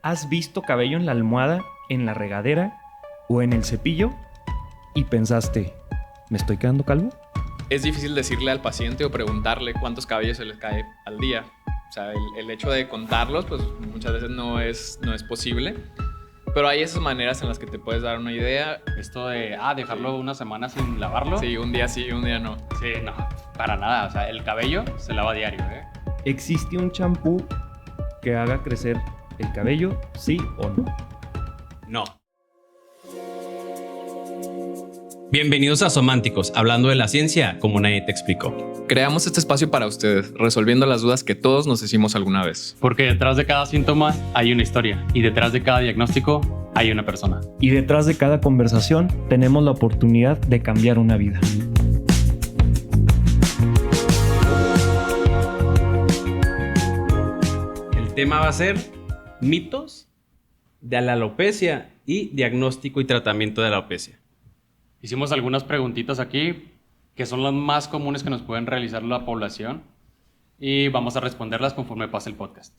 ¿Has visto cabello en la almohada, en la regadera o en el cepillo y pensaste, ¿me estoy quedando calvo? Es difícil decirle al paciente o preguntarle cuántos cabellos se les cae al día. O sea, el hecho de contarlos, pues muchas veces no es posible. Pero hay esas maneras en las que te puedes dar una idea. Esto de, dejarlo una semana sin lavarlo. Sí, un día sí, un día no. Sí, no, para nada. O sea, el cabello se lava diario, ¿eh? ¿Existe un champú que haga crecer el cabello, sí o no? No. Bienvenidos a Sománticos, hablando de la ciencia como nadie te explicó. Creamos este espacio para ustedes, resolviendo las dudas que todos nos hicimos alguna vez. Porque detrás de cada síntoma hay una historia y detrás de cada diagnóstico hay una persona. Y detrás de cada conversación tenemos la oportunidad de cambiar una vida. El tema va a ser mitos de la alopecia y diagnóstico y tratamiento de la alopecia. Hicimos algunas preguntitas aquí que son las más comunes que nos pueden realizar la población y vamos a responderlas conforme pase el podcast.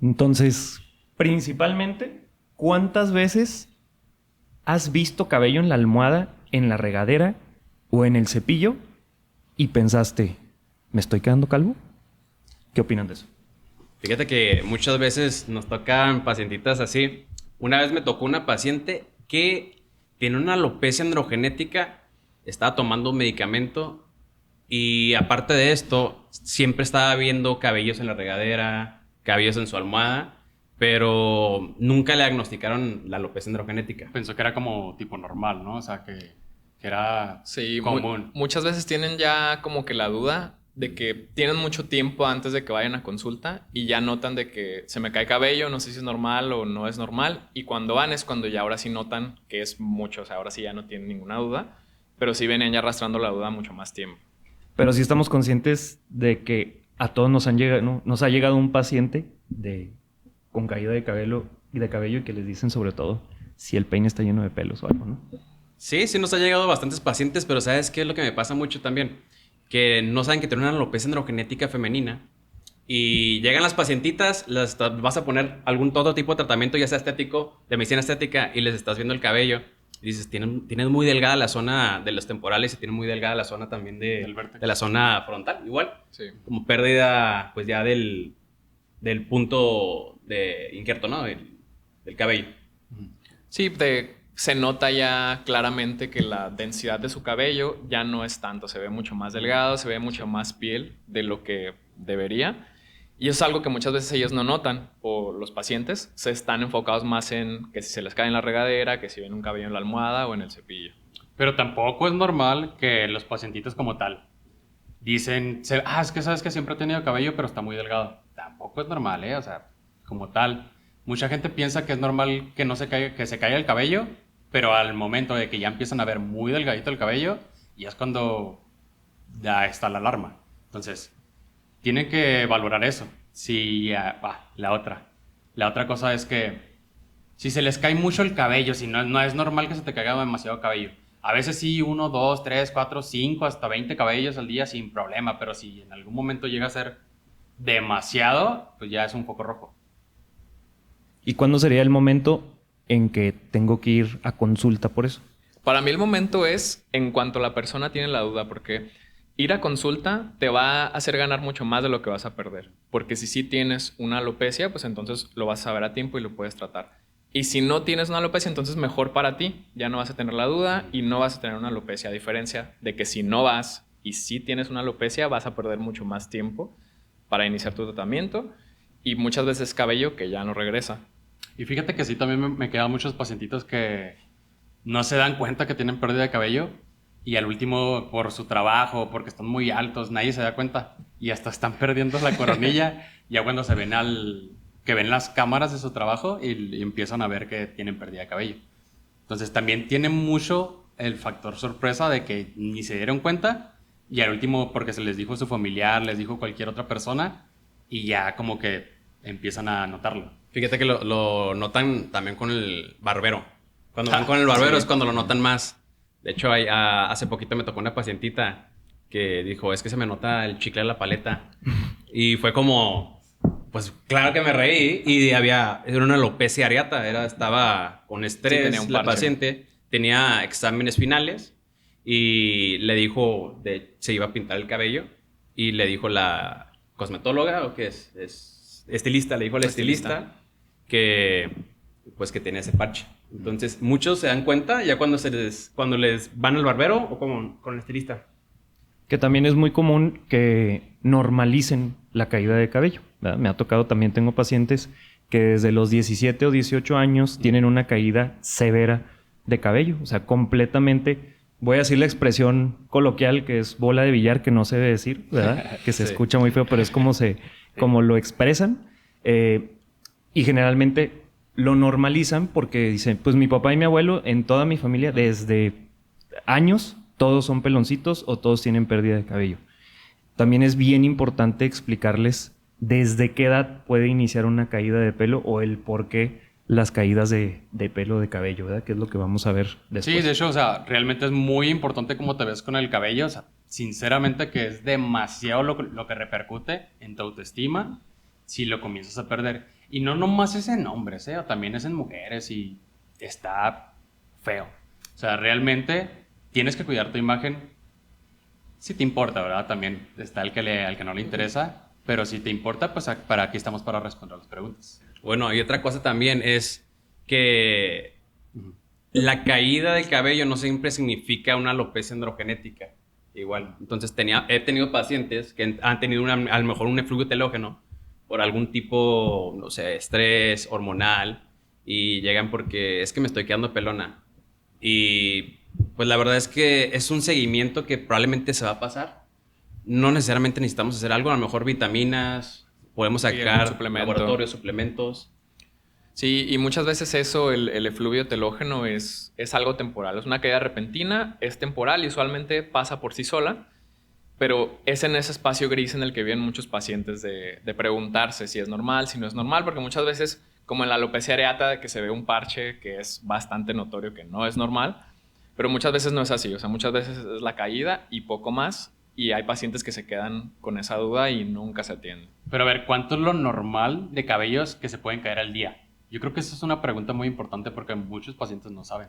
Entonces, principalmente, ¿cuántas veces has visto cabello en la almohada, en la regadera o en el cepillo y pensaste, ¿me estoy quedando calvo? ¿Qué opinan de eso? Fíjate que muchas veces nos tocan pacientitas así. Una vez me tocó una paciente que tiene una alopecia androgenética, estaba tomando un medicamento y aparte de esto, siempre estaba viendo cabellos en la regadera, cabellos en su almohada, pero nunca le diagnosticaron la alopecia androgenética. Pensó que era como tipo normal, ¿no? O sea, que era común. Muchas veces tienen ya como que la duda de que tienen mucho tiempo antes de que vayan a consulta y ya notan de que se me cae cabello, no sé si es normal o no es normal, y cuando van es cuando ya ahora sí notan que es mucho, o sea, ahora sí ya no tienen ninguna duda, pero sí venían ya arrastrando la duda mucho más tiempo. Pero sí estamos conscientes de que a todos nos ha llegado un paciente con caída de cabello y que les dicen sobre todo si el peine está lleno de pelos o algo, ¿no? Sí nos ha llegado bastantes pacientes, pero ¿sabes qué es lo que me pasa mucho también? Que no saben que tienen una alopecia androgenética femenina y llegan las pacientitas, vas a poner algún otro tipo de tratamiento, ya sea estético, de medicina estética, y les estás viendo el cabello y dices, tienen muy delgada la zona de los temporales y tienen muy delgada la zona también de la zona frontal, igual. Sí. Como pérdida, pues ya del punto de injerto, ¿no? Del cabello. Sí, se nota ya claramente que la densidad de su cabello ya no es tanto, se ve mucho más delgado, se ve mucho más piel de lo que debería. Y eso es algo que muchas veces ellos no notan, o los pacientes se están enfocados más en que si se les cae en la regadera, que si ven un cabello en la almohada o en el cepillo. Pero tampoco es normal que los pacientitos como tal dicen, es que sabes que siempre he tenido cabello, pero está muy delgado. Tampoco es normal, ¿eh? O sea, como tal. Mucha gente piensa que es normal que que se caiga el cabello, pero al momento de que ya empiezan a ver muy delgadito el cabello, ya es cuando ya está la alarma. Entonces, tienen que valorar eso. La otra cosa es que si se les cae mucho el cabello, si no es normal que se te caiga demasiado cabello. A veces sí, 1, 2, 3, 4, 5, hasta 20 cabellos al día sin problema, pero si en algún momento llega a ser demasiado, pues ya es un foco rojo. ¿Y cuándo sería el momento en que tengo que ir a consulta por eso? Para mí el momento es en cuanto la persona tiene la duda, porque ir a consulta te va a hacer ganar mucho más de lo que vas a perder. Porque si sí tienes una alopecia, pues entonces lo vas a saber a tiempo y lo puedes tratar. Y si no tienes una alopecia, entonces mejor para ti. Ya no vas a tener la duda y no vas a tener una alopecia. A diferencia de que si no vas y sí tienes una alopecia, vas a perder mucho más tiempo para iniciar tu tratamiento. Y muchas veces cabello que ya no regresa. Y fíjate que sí, también me quedan muchos pacientitos que no se dan cuenta que tienen pérdida de cabello y al último por su trabajo, porque están muy altos, nadie se da cuenta y hasta están perdiendo la coronilla ya cuando se ven que ven las cámaras de su trabajo y empiezan a ver que tienen pérdida de cabello. Entonces también tiene mucho el factor sorpresa de que ni se dieron cuenta y al último porque se les dijo su familiar, les dijo cualquier otra persona y ya como que empiezan a notarlo. Fíjate que lo notan también con el barbero. Cuando van con el barbero es cuando lo notan más. De hecho, hace poquito me tocó una pacientita que dijo, es que se me nota el chicle de la paleta. Y fue como, Pues claro que me reí y era una alopecia areata, estaba con estrés, tenía un la parche. paciente tenía exámenes finales y le dijo, se iba a pintar el cabello y le dijo la cosmetóloga, o qué es estilista, le dijo a la estilista que pues que tenía ese parche. Entonces muchos se dan cuenta ya cuando les van al barbero o con el estilista. Que también es muy común que normalicen la caída de cabello, ¿verdad? Me ha tocado, también tengo pacientes que desde los 17 o 18 años tienen una caída severa de cabello. O sea, completamente, voy a decir la expresión coloquial que es bola de billar, que no se debe decir, ¿verdad? Que se Sí. escucha muy feo, pero es como lo expresan. Y generalmente lo normalizan porque dicen, pues mi papá y mi abuelo, en toda mi familia, desde años, todos son peloncitos o todos tienen pérdida de cabello. También es bien importante explicarles desde qué edad puede iniciar una caída de pelo o el por qué las caídas de pelo de cabello, ¿verdad? Que es lo que vamos a ver después. Sí, de hecho, o sea, realmente es muy importante cómo te ves con el cabello. O sea, sinceramente que es demasiado lo que repercute en tu autoestima si lo comienzas a perder. Y no nomás es en hombres, ¿eh? También es en mujeres y está feo. O sea, realmente tienes que cuidar tu imagen. Si te importa, ¿verdad? También está al que no le interesa. Pero si te importa, pues para aquí estamos para responder las preguntas. Bueno, y otra cosa también es que la caída del cabello no siempre significa una alopecia androgenética. Igual. Entonces he tenido pacientes que han tenido a lo mejor un efluvio telógeno por algún tipo, no sé, estrés hormonal y llegan porque es que me estoy quedando pelona. Y pues la verdad es que es un seguimiento que probablemente se va a pasar. No necesariamente necesitamos hacer algo, a lo mejor vitaminas, podemos algún sacar suplemento. laboratorios, suplementos. Sí, y muchas veces eso, el efluvio telógeno es algo temporal. Es una caída repentina, es temporal y usualmente pasa por sí sola, pero es en ese espacio gris en el que vienen muchos pacientes de preguntarse si es normal, si no es normal, porque muchas veces, como en la alopecia areata, de que se ve un parche que es bastante notorio que no es normal, pero muchas veces no es así. O sea, muchas veces es la caída y poco más, y hay pacientes que se quedan con esa duda y nunca se atienden. Pero a ver, ¿cuánto es lo normal de cabellos que se pueden caer al día? Yo creo que esa es una pregunta muy importante porque muchos pacientes no saben.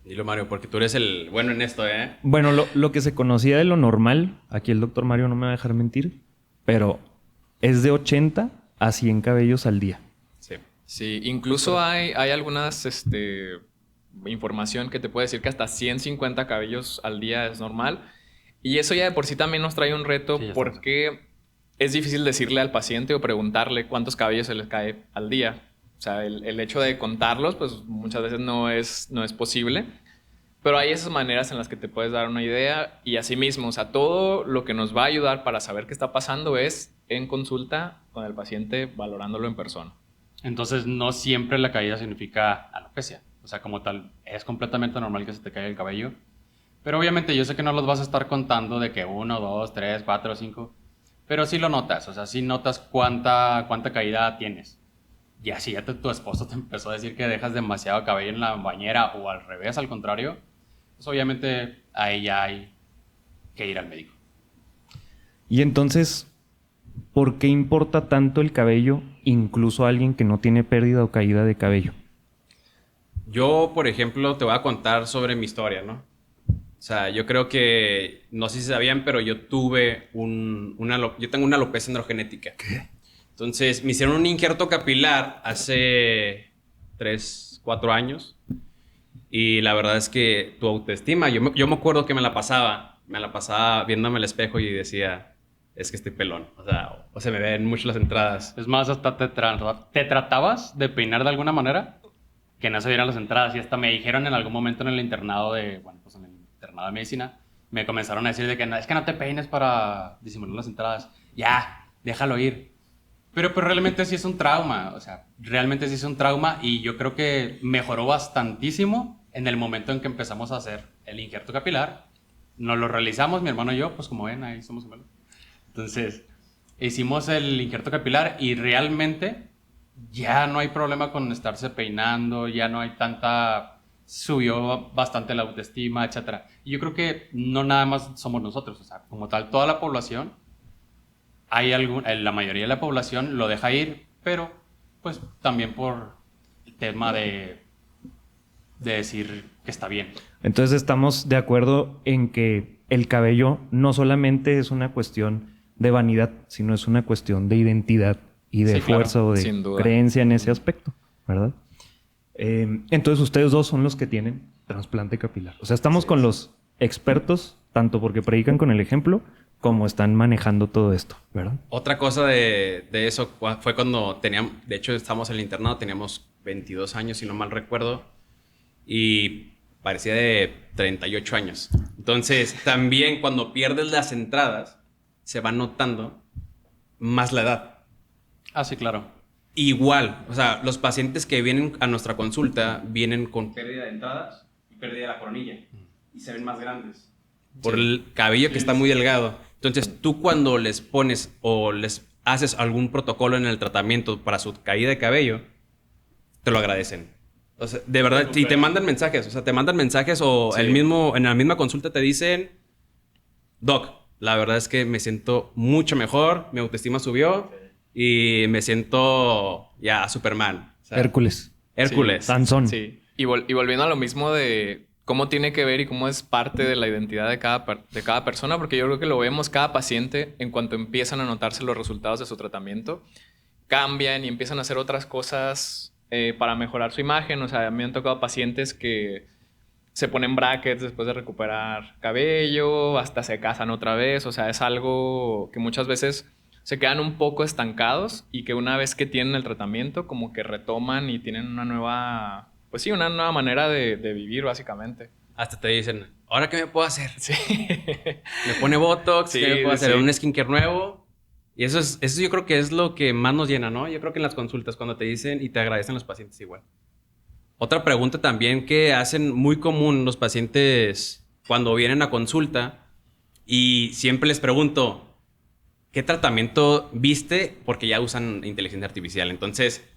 Dilo, Mario, porque tú eres el bueno en esto, ¿eh? Bueno, lo que se conocía de lo normal, aquí el doctor Mario no me va a dejar mentir, pero es de 80 a 100 cabellos al día. Sí. Sí, incluso hay algunas información que te puede decir que hasta 150 cabellos al día es normal. Y eso ya de por sí también nos trae un reto, Sí, ya porque es difícil decirle al paciente o preguntarle cuántos cabellos se les cae al día. O sea, el hecho de contarlos, pues muchas veces no es posible. Pero hay esas maneras en las que te puedes dar una idea y asimismo, o sea, todo lo que nos va a ayudar para saber qué está pasando es en consulta con el paciente, valorándolo en persona. Entonces, no siempre la caída significa alopecia. O sea, como tal, es completamente normal que se te caiga el cabello. Pero obviamente yo sé que no los vas a estar contando de que 1, 2, 3, 4, 5. Pero sí lo notas. O sea, sí notas cuánta caída tienes. Y así ya tu esposo te empezó a decir que dejas demasiado cabello en la bañera o al revés, al contrario. Pues obviamente ahí ya hay que ir al médico. Y entonces, ¿por qué importa tanto el cabello incluso a alguien que no tiene pérdida o caída de cabello? Yo, por ejemplo, te voy a contar sobre mi historia, ¿no? O sea, yo creo que, no sé si sabían, pero yo tuve yo tengo una alopecia androgenética. ¿Qué? Entonces, me hicieron un injerto capilar hace 3, 4 años. Y la verdad es que tu autoestima, yo me acuerdo que me la pasaba viéndome al espejo y decía, es que estoy pelón. O sea, me ven mucho las entradas. Es más, hasta te tratabas de peinar de alguna manera que no se vieran las entradas. Y hasta me dijeron en algún momento en el internado en el internado de medicina, me comenzaron a decir de que no, es que no te peines para disimular las entradas. Ya, déjalo ir. Pero realmente sí es un trauma. O sea, realmente sí es un trauma y yo creo que mejoró bastantísimo en el momento en que empezamos a hacer el injerto capilar. Nos lo realizamos, mi hermano y yo, pues como ven, ahí somos gemelos. Entonces, hicimos el injerto capilar y realmente ya no hay problema con estarse peinando, ya no hay subió bastante la autoestima, etc. Y yo creo que no nada más somos nosotros, o sea, como tal, toda la población la mayoría de la población lo deja ir, pero pues también por el tema de decir que está bien. Entonces estamos de acuerdo en que el cabello no solamente es una cuestión de vanidad, sino es una cuestión de identidad y de Sí, claro, fuerza o de sin duda. creencia en ese aspecto, ¿verdad? Entonces ustedes dos son los que tienen trasplante capilar. O sea, estamos con los expertos, tanto porque predican con el ejemplo, como están manejando todo esto, ¿verdad? Otra cosa de eso fue cuando teníamos, de hecho estábamos en el internado, teníamos 22 años, si no mal recuerdo, y parecía de 38 años. Entonces, también cuando pierdes las entradas, se va notando más la edad. Ah, sí, claro. Igual, o sea, los pacientes que vienen a nuestra consulta vienen con pérdida de entradas y pérdida de la coronilla y se ven más grandes por el cabello que está muy delgado. Entonces, tú cuando les pones o les haces algún protocolo en el tratamiento para su caída de cabello, te lo agradecen. O sea, de verdad, y te mandan mensajes, o Sí. en la misma consulta te dicen, Doc, la verdad es que me siento mucho mejor, mi autoestima subió y me siento ya Superman. O sea, Hércules, Hércules. Sansón. Sí. Y volviendo a lo mismo de cómo tiene que ver y cómo es parte de la identidad de cada persona, porque yo creo que lo vemos cada paciente en cuanto empiezan a notarse los resultados de su tratamiento, cambian y empiezan a hacer otras cosas para mejorar su imagen. O sea, a mí me han tocado pacientes que se ponen brackets después de recuperar cabello, hasta se casan otra vez. O sea, es algo que muchas veces se quedan un poco estancados y que una vez que tienen el tratamiento como que retoman y tienen una nueva, pues sí, una nueva manera de vivir básicamente. Hasta te dicen, ¿ahora qué me puedo hacer? Sí. Me pone Botox, Sí, ¿qué me puedo hacer? sí. Un skincare nuevo. Y eso yo creo que es lo que más nos llena, ¿no? Yo creo que en las consultas, cuando te dicen y te agradecen los pacientes igual. Otra pregunta también que hacen muy común los pacientes cuando vienen a consulta y siempre les pregunto, ¿qué tratamiento viste? Porque ya usan inteligencia artificial. Entonces,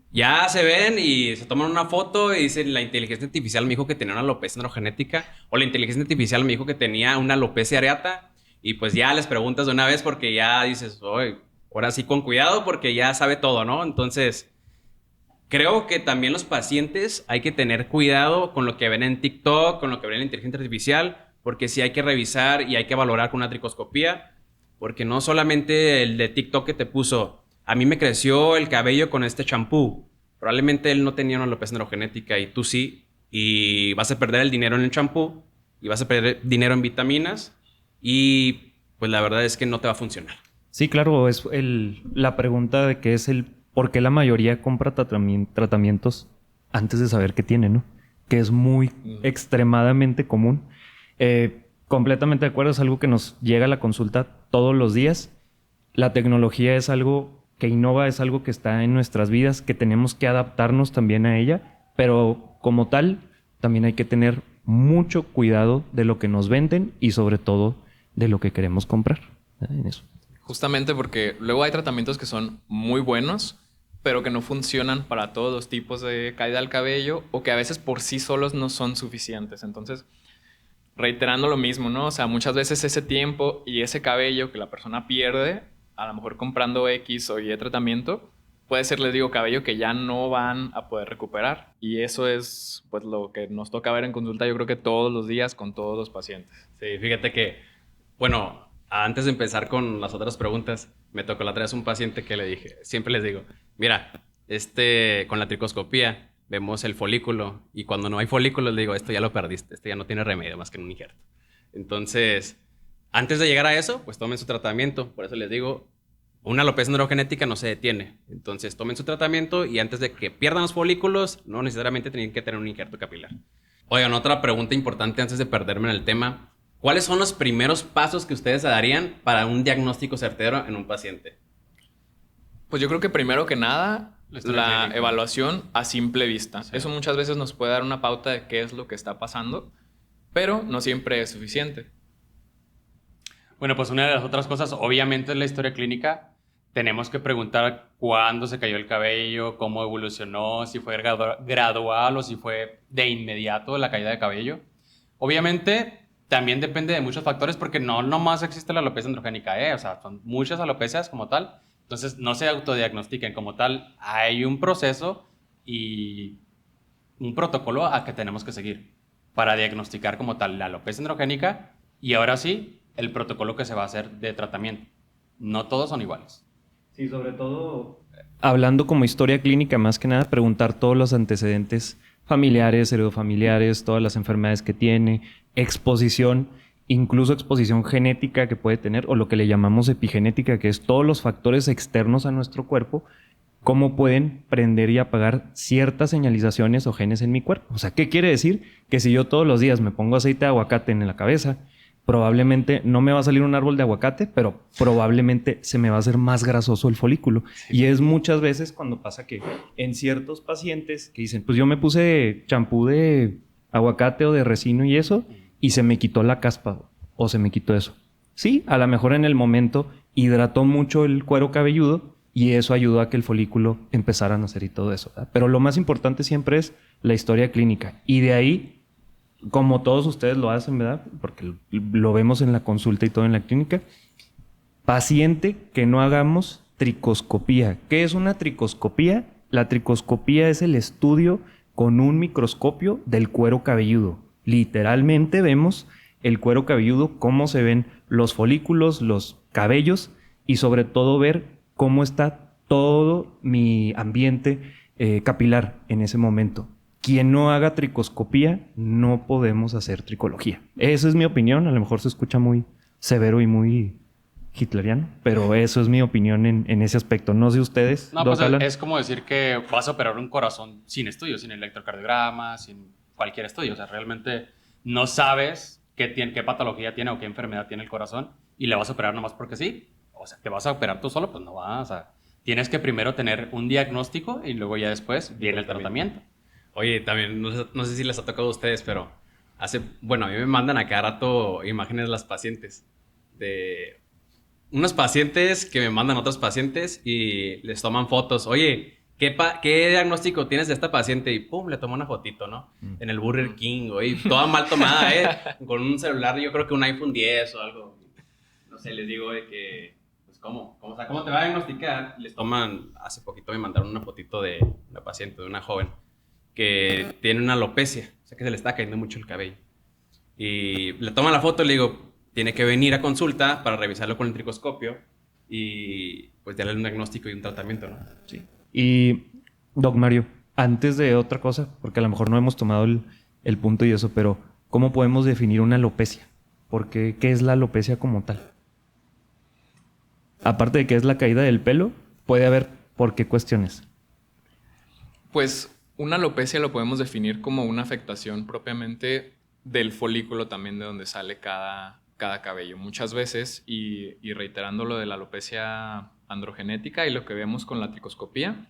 ya se ven y se toman una foto y dicen, la inteligencia artificial me dijo que tenía una alopecia androgenética, o la inteligencia artificial me dijo que tenía una alopecia areata, y pues ya les preguntas de una vez porque ya dices, oye, ahora sí con cuidado porque ya sabe todo, ¿no? Entonces, creo que también los pacientes hay que tener cuidado con lo que ven en TikTok, con lo que ven en la inteligencia artificial, porque sí hay que revisar y hay que valorar con una tricoscopía, porque no solamente el de TikTok que te puso, a mí me creció el cabello con este champú, probablemente él no tenía una alopecia androgenética y tú sí, y vas a perder el dinero en el champú y vas a perder dinero en vitaminas y pues la verdad es que no te va a funcionar. Sí, claro, es la pregunta de qué es el por qué la mayoría compra tratamientos antes de saber qué tiene, ¿no? Que es muy extremadamente común. Completamente de acuerdo, es algo que nos llega a la consulta todos los días. La tecnología es algo que innova, es algo que está en nuestras vidas, que tenemos que adaptarnos también a ella, pero como tal, también hay que tener mucho cuidado de lo que nos venden y sobre todo de lo que queremos comprar. En eso. Justamente porque luego hay tratamientos que son muy buenos, pero que no funcionan para todos los tipos de caída del cabello o que a veces por sí solos no son suficientes. Entonces, reiterando lo mismo, ¿no? O sea, muchas veces ese tiempo y ese cabello que la persona pierde, a lo mejor comprando X o Y tratamiento, puede ser, les digo, cabello que ya no van a poder recuperar. Y eso es, pues, lo que nos toca ver en consulta, yo creo que todos los días con todos los pacientes. Sí, fíjate que, bueno, antes de empezar con las otras preguntas, me tocó la otra vez un paciente que le dije, siempre les digo, mira, con la tricoscopía vemos el folículo y cuando no hay folículos le digo, esto ya lo perdiste, esto ya no tiene remedio más que en un injerto. Entonces, antes de llegar a eso, pues tomen su tratamiento. Por eso les digo, una alopecia androgenética no se detiene. Entonces, tomen su tratamiento y antes de que pierdan los folículos, no necesariamente tienen que tener un injerto capilar. Oigan, otra pregunta importante antes de perderme en el tema. ¿Cuáles son los primeros pasos que ustedes darían para un diagnóstico certero en un paciente? Pues yo creo que primero que nada, la clínica. evaluación a simple vista. Sí. Eso muchas veces nos puede dar una pauta de qué es lo que está pasando, pero no siempre es suficiente. Bueno, pues una de las otras cosas, obviamente, en la historia clínica, tenemos que preguntar cuándo se cayó el cabello, cómo evolucionó, si fue gradual o si fue de inmediato la caída de cabello. Obviamente, también depende de muchos factores porque no nomás existe la alopecia androgénica, o sea, son muchas alopecias como tal. Entonces, no se autodiagnostiquen como tal. Hay un proceso y un protocolo a que tenemos que seguir para diagnosticar como tal la alopecia androgénica y ahora sí, el protocolo que se va a hacer de tratamiento. No todos son iguales. Sí, sobre todo hablando como historia clínica, más que nada, preguntar todos los antecedentes familiares, heredofamiliares, todas las enfermedades que tiene, exposición, incluso exposición genética que puede tener, o lo que le llamamos epigenética, que es todos los factores externos a nuestro cuerpo, cómo pueden prender y apagar ciertas señalizaciones o genes en mi cuerpo. O sea, ¿qué quiere decir? Que si yo todos los días me pongo aceite de aguacate en la cabeza, probablemente no me va a salir un árbol de aguacate, pero probablemente se me va a hacer más grasoso el folículo. Sí. Y es muchas veces cuando pasa que en ciertos pacientes que dicen, pues yo me puse champú de aguacate o de resino y eso, y se me quitó la caspa o se me quitó eso. Sí, a lo mejor en el momento hidrató mucho el cuero cabelludo y eso ayudó a que el folículo empezara a nacer y todo eso, ¿verdad? Pero lo más importante siempre es la historia clínica. Y de ahí, como todos ustedes lo hacen, ¿verdad? Porque lo vemos en la consulta y todo en la clínica. Paciente que no hagamos tricoscopía. ¿Qué es una tricoscopía? La tricoscopía es el estudio con un microscopio del cuero cabelludo. Literalmente vemos el cuero cabelludo, cómo se ven los folículos, los cabellos y sobre todo ver cómo está todo mi ambiente capilar en ese momento. Quien no haga tricoscopía, no podemos hacer tricología. Esa es mi opinión. A lo mejor se escucha muy severo y muy hitleriano, pero eso es mi opinión en ese aspecto. No sé ustedes. No, pues es como decir que vas a operar un corazón sin estudio, sin electrocardiograma, sin cualquier estudio. O sea, realmente no sabes qué patología tiene o qué enfermedad tiene el corazón y le vas a operar nomás porque sí. O sea, ¿te vas a operar tú solo? Pues no vas. O sea, tienes que primero tener un diagnóstico y luego ya después viene el tratamiento. Oye, también, no sé si les ha tocado a ustedes, pero a mí me mandan a cada rato imágenes de las pacientes. De unos pacientes que me mandan a otros pacientes y les toman fotos. Oye, ¿qué diagnóstico tienes de esta paciente? Y pum, le tomo una fotito, ¿no? En el Burger King, oye, toda mal tomada, con un celular, yo creo que un iPhone 10 o algo. No sé, les digo de que, pues, ¿cómo te va a diagnosticar? Les toman, hace poquito me mandaron una fotito de una paciente, de una joven, que tiene una alopecia, o sea que se le está cayendo mucho el cabello. Y le toman la foto y le digo, tiene que venir a consulta para revisarlo con el tricoscopio y pues darle un diagnóstico y un tratamiento, ¿no? Sí. Y, Doc Mario, antes de otra cosa, porque a lo mejor no hemos tomado el punto y eso, pero ¿cómo podemos definir una alopecia? Porque, ¿qué es la alopecia como tal? Aparte de que es la caída del pelo, puede haber ¿por qué cuestiones? Pues una alopecia lo podemos definir como una afectación propiamente del folículo también de donde sale cada cabello. Muchas veces, y reiterando lo de la alopecia androgenética y lo que vemos con la tricoscopía,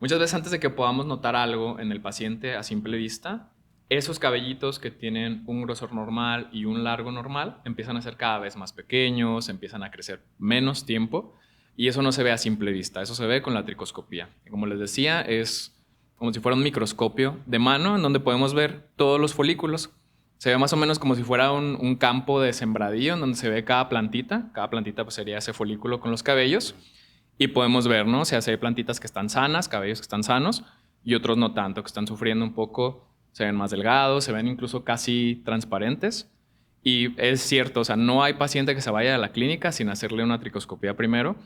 muchas veces antes de que podamos notar algo en el paciente a simple vista, esos cabellitos que tienen un grosor normal y un largo normal empiezan a ser cada vez más pequeños, empiezan a crecer menos tiempo y eso no se ve a simple vista, eso se ve con la tricoscopía. Como les decía, es como si fuera un microscopio de mano en donde podemos ver todos los folículos. Se ve más o menos como si fuera un campo de sembradío en donde se ve cada plantita. Cada plantita pues sería ese folículo con los cabellos. Y podemos ver, ¿no? O sea, hay plantitas que están sanas, cabellos que están sanos, y otros no tanto, que están sufriendo un poco, se ven más delgados, se ven incluso casi transparentes. Y es cierto, o sea, no hay paciente que se vaya a la clínica sin hacerle una tricoscopía primero,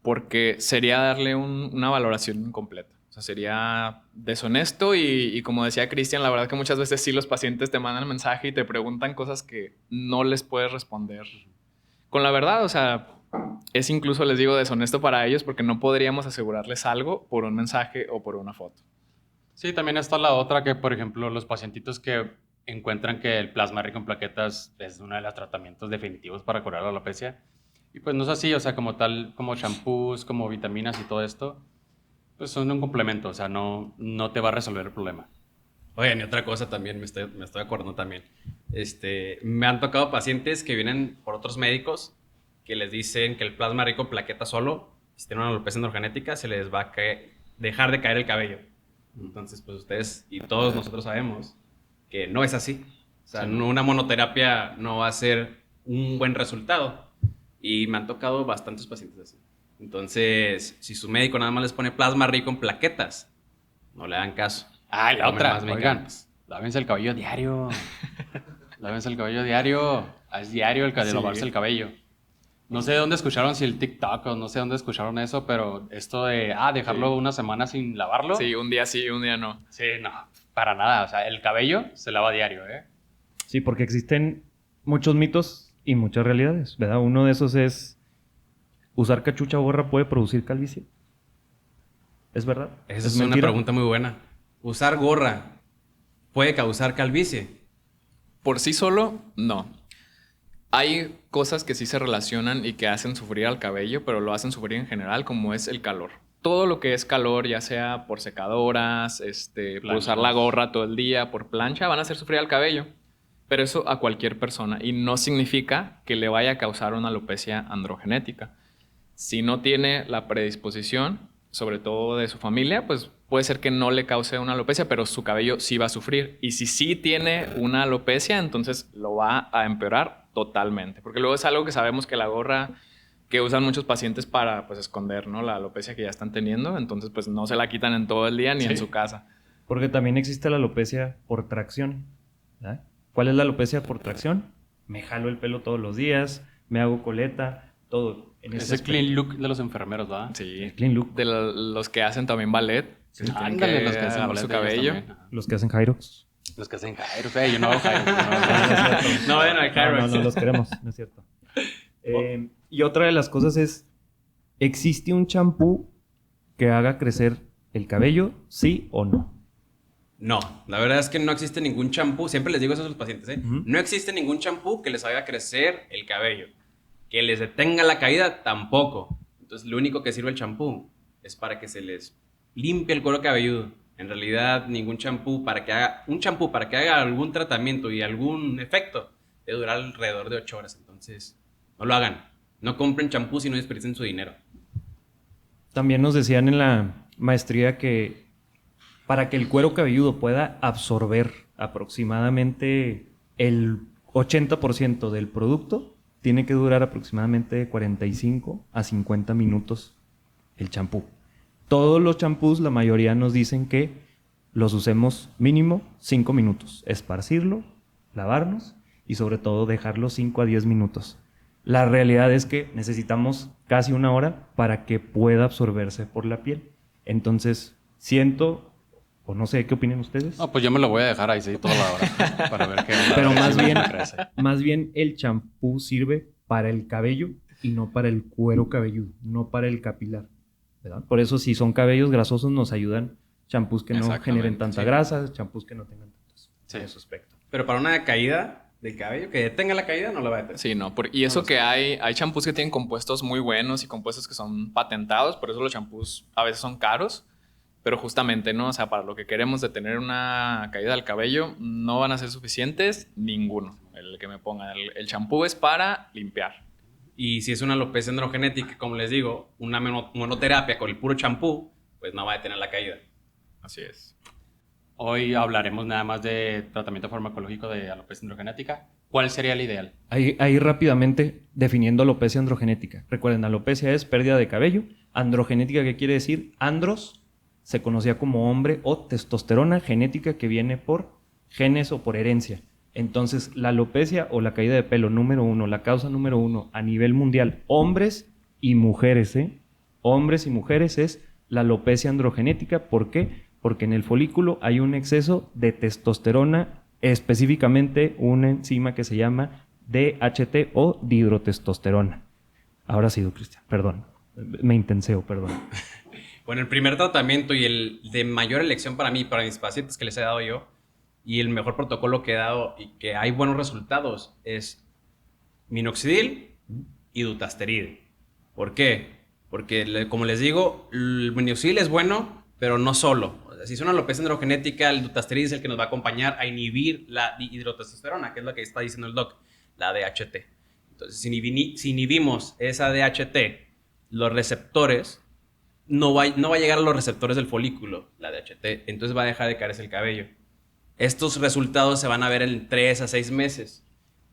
porque sería darle una valoración incompleta. O sea, sería deshonesto y como decía Cristian, la verdad que muchas veces sí los pacientes te mandan mensaje y te preguntan cosas que no les puedes responder con la verdad. O sea, es incluso, les digo, deshonesto para ellos porque no podríamos asegurarles algo por un mensaje o por una foto. Sí, también está la otra que, por ejemplo, los pacientitos que encuentran que el plasma rico en plaquetas es uno de los tratamientos definitivos para curar la alopecia. Y pues no es así, o sea, como tal, como shampoos, como vitaminas y todo esto, pues son un complemento, o sea, no te va a resolver el problema. Oigan, y otra cosa también, me estoy acordando también. Me han tocado pacientes que vienen por otros médicos que les dicen que el plasma rico en plaquetas solo, si tienen una alopecia androgenética, se les va a dejar de caer el cabello. Entonces, pues ustedes y todos nosotros sabemos que no es así. O sea, una monoterapia no va a ser un buen resultado. Y me han tocado bastantes pacientes así. Entonces, si su médico nada más les pone plasma rico en plaquetas, no le dan caso. Ah, y la Tomen otra, más oigan, medicamentos. lávense el cabello diario. Lávense el cabello diario. Es diario el de lavarse el cabello. No sé de dónde escucharon, si el TikTok o no sé dónde escucharon eso, pero esto de, dejarlo una semana sin lavarlo. Sí, un día no. Sí, no, para nada. O sea, el cabello se lava diario, ¿eh? Sí, porque existen muchos mitos y muchas realidades, ¿verdad? Uno de esos es, ¿usar cachucha o gorra puede producir calvicie? ¿Es verdad? Esa es una pregunta muy buena. ¿Usar gorra puede causar calvicie? Por sí solo, no. Hay cosas que sí se relacionan y que hacen sufrir al cabello, pero lo hacen sufrir en general, como es el calor. Todo lo que es calor, ya sea por secadoras, por usar la gorra todo el día, por plancha, van a hacer sufrir al cabello. Pero eso a cualquier persona. Y no significa que le vaya a causar una alopecia androgenética. Si no tiene la predisposición, sobre todo de su familia, pues puede ser que no le cause una alopecia, pero su cabello sí va a sufrir. Y si sí tiene una alopecia, entonces lo va a empeorar totalmente. Porque luego es algo que sabemos que la gorra que usan muchos pacientes para pues esconder, ¿no?, la alopecia que ya están teniendo. Entonces pues no se la quitan en todo el día ni en su casa. Porque también existe la alopecia por tracción, ¿verdad? ¿Cuál es la alopecia por tracción? Me jalo el pelo todos los días, me hago coleta, todo. Es el clean look de los enfermeros, ¿verdad? Sí. El clean look. De los que hacen también ballet. Sí. Que tienen Ándale, que los que hacen agarrar ballet su de ellos cabello. también. Ajá. Los que hacen Hyrox. Los que hacen Jairo, yo no hago Jairo. No, bueno, hay Hyrox. No, los queremos, no es cierto. Y otra de las cosas es, ¿existe un champú que haga crecer el cabello, sí o no? No, la verdad es que no existe ningún champú. Siempre les digo eso a los pacientes, ¿eh? Ujú. No existe ningún champú que les haga crecer el cabello. Que les detenga la caída, tampoco. Entonces, lo único que sirve el champú es para que se les limpie el cuero cabelludo. En realidad, ningún champú para que haga algún tratamiento y algún efecto debe durar alrededor de 8 horas. Entonces, no lo hagan. No compren champús y no desperdicien su dinero. También nos decían en la maestría que para que el cuero cabelludo pueda absorber aproximadamente el 80% del producto, tiene que durar aproximadamente 45 a 50 minutos el champú. Todos los champús, la mayoría nos dicen que los usemos mínimo 5 minutos. Esparcirlo, lavarnos y sobre todo dejarlo 5 a 10 minutos. La realidad es que necesitamos casi una hora para que pueda absorberse por la piel. Entonces, siento, o no sé, ¿qué opinan ustedes? No, pues yo me lo voy a dejar ahí, sí, toda la hora. Para ver qué. Pero más bien el champú sirve para el cabello y no para el cuero cabelludo, no para el capilar, ¿verdad? Por eso si son cabellos grasosos nos ayudan champús que no generen tanta grasa, champús que no tengan tantos en su aspecto. Pero para una caída del cabello, que detenga la caída, no la va a detener. Sí, no. Y eso que hay champús que tienen compuestos muy buenos y compuestos que son patentados. Por eso los champús a veces son caros. Pero justamente, ¿no? O sea, para lo que queremos de tener una caída del cabello, no van a ser suficientes ninguno. El que me pongan. El champú es para limpiar. Y si es una alopecia androgenética, como les digo, una monoterapia con el puro champú, pues no va a detener la caída. Así es. Hoy hablaremos nada más de tratamiento farmacológico de alopecia androgenética. ¿Cuál sería el ideal? Ahí rápidamente definiendo alopecia androgenética. Recuerden, alopecia es pérdida de cabello. Androgenética, ¿qué quiere decir? Andros se conocía como hombre, o testosterona genética que viene por genes o por herencia. Entonces, la alopecia o la caída de pelo número 1, la causa número 1 a nivel mundial, hombres y mujeres, hombres y mujeres, es la alopecia androgenética. ¿Por qué? Porque en el folículo hay un exceso de testosterona, específicamente una enzima que se llama DHT o dihidrotestosterona. Ahora sí, Cristian, perdón. Me intenseo, perdón. Bueno, el primer tratamiento y el de mayor elección para mí, para mis pacientes que les he dado yo, y el mejor protocolo que he dado y que hay buenos resultados, es minoxidil y dutasteride. ¿Por qué? Porque, como les digo, el minoxidil es bueno, pero no solo. O sea, si es una alopecia androgenética, el dutasteride es el que nos va a acompañar a inhibir la dihidrotestosterona, que es lo que está diciendo el doc, la DHT. Entonces, si inhibimos esa DHT, los receptores, no va a llegar a los receptores del folículo, la DHT, entonces va a dejar de caerse el cabello. estos resultados se van a ver en 3 a 6 meses.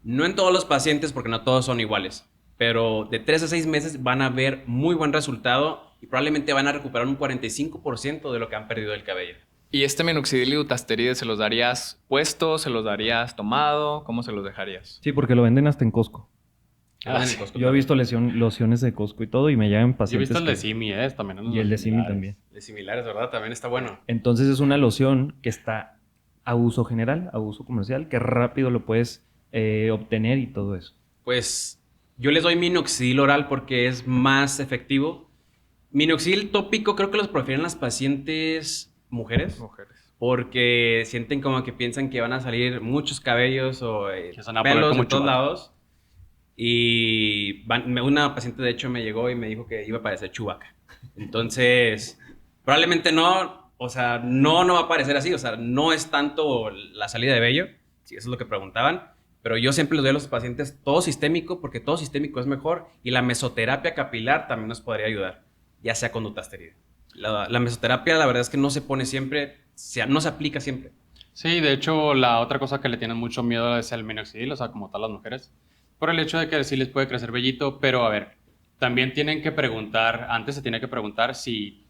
No en todos los pacientes, porque no todos son iguales, pero de 3 a 6 meses van a ver muy buen resultado y probablemente van a recuperar un 45% de lo que han perdido del cabello. ¿Y este minoxidil y dutasteride se los darías puestos, se los darías tomado? ¿Cómo se los dejarías? Sí, porque lo venden hasta en Costco. Sí. Yo he visto lociones de Costco y todo y me llegan Yo he pacientes visto el de que- Simi, también. y el de Simi también. De similares, ¿verdad? También está bueno. Entonces es una loción que está a uso general, a uso comercial, que rápido lo puedes obtener y todo eso. Pues yo les doy minoxidil oral porque es más efectivo. Minoxidil tópico creo que los prefieren las pacientes mujeres. Mujeres. Porque sienten como que piensan que van a salir muchos cabellos o Que se van a poner pelos como de todos Chewbacca. lados. Y una paciente de hecho me llegó y me dijo que iba a parecer Chewbacca. Entonces, probablemente no, o sea, no va a parecer así. O sea, no es tanto la salida de vello, si eso es lo que preguntaban. Pero yo siempre les doy a los pacientes todo sistémico porque todo sistémico es mejor. Y la mesoterapia capilar también nos podría ayudar, ya sea con dutasteride. La mesoterapia, la verdad es que no se pone siempre, no se aplica siempre. Sí, de hecho, la otra cosa que le tienen mucho miedo es el minoxidil, o sea, como tal las mujeres. Por el hecho de que sí les puede crecer vellito, pero a ver, también tienen que preguntar, antes se tiene que preguntar si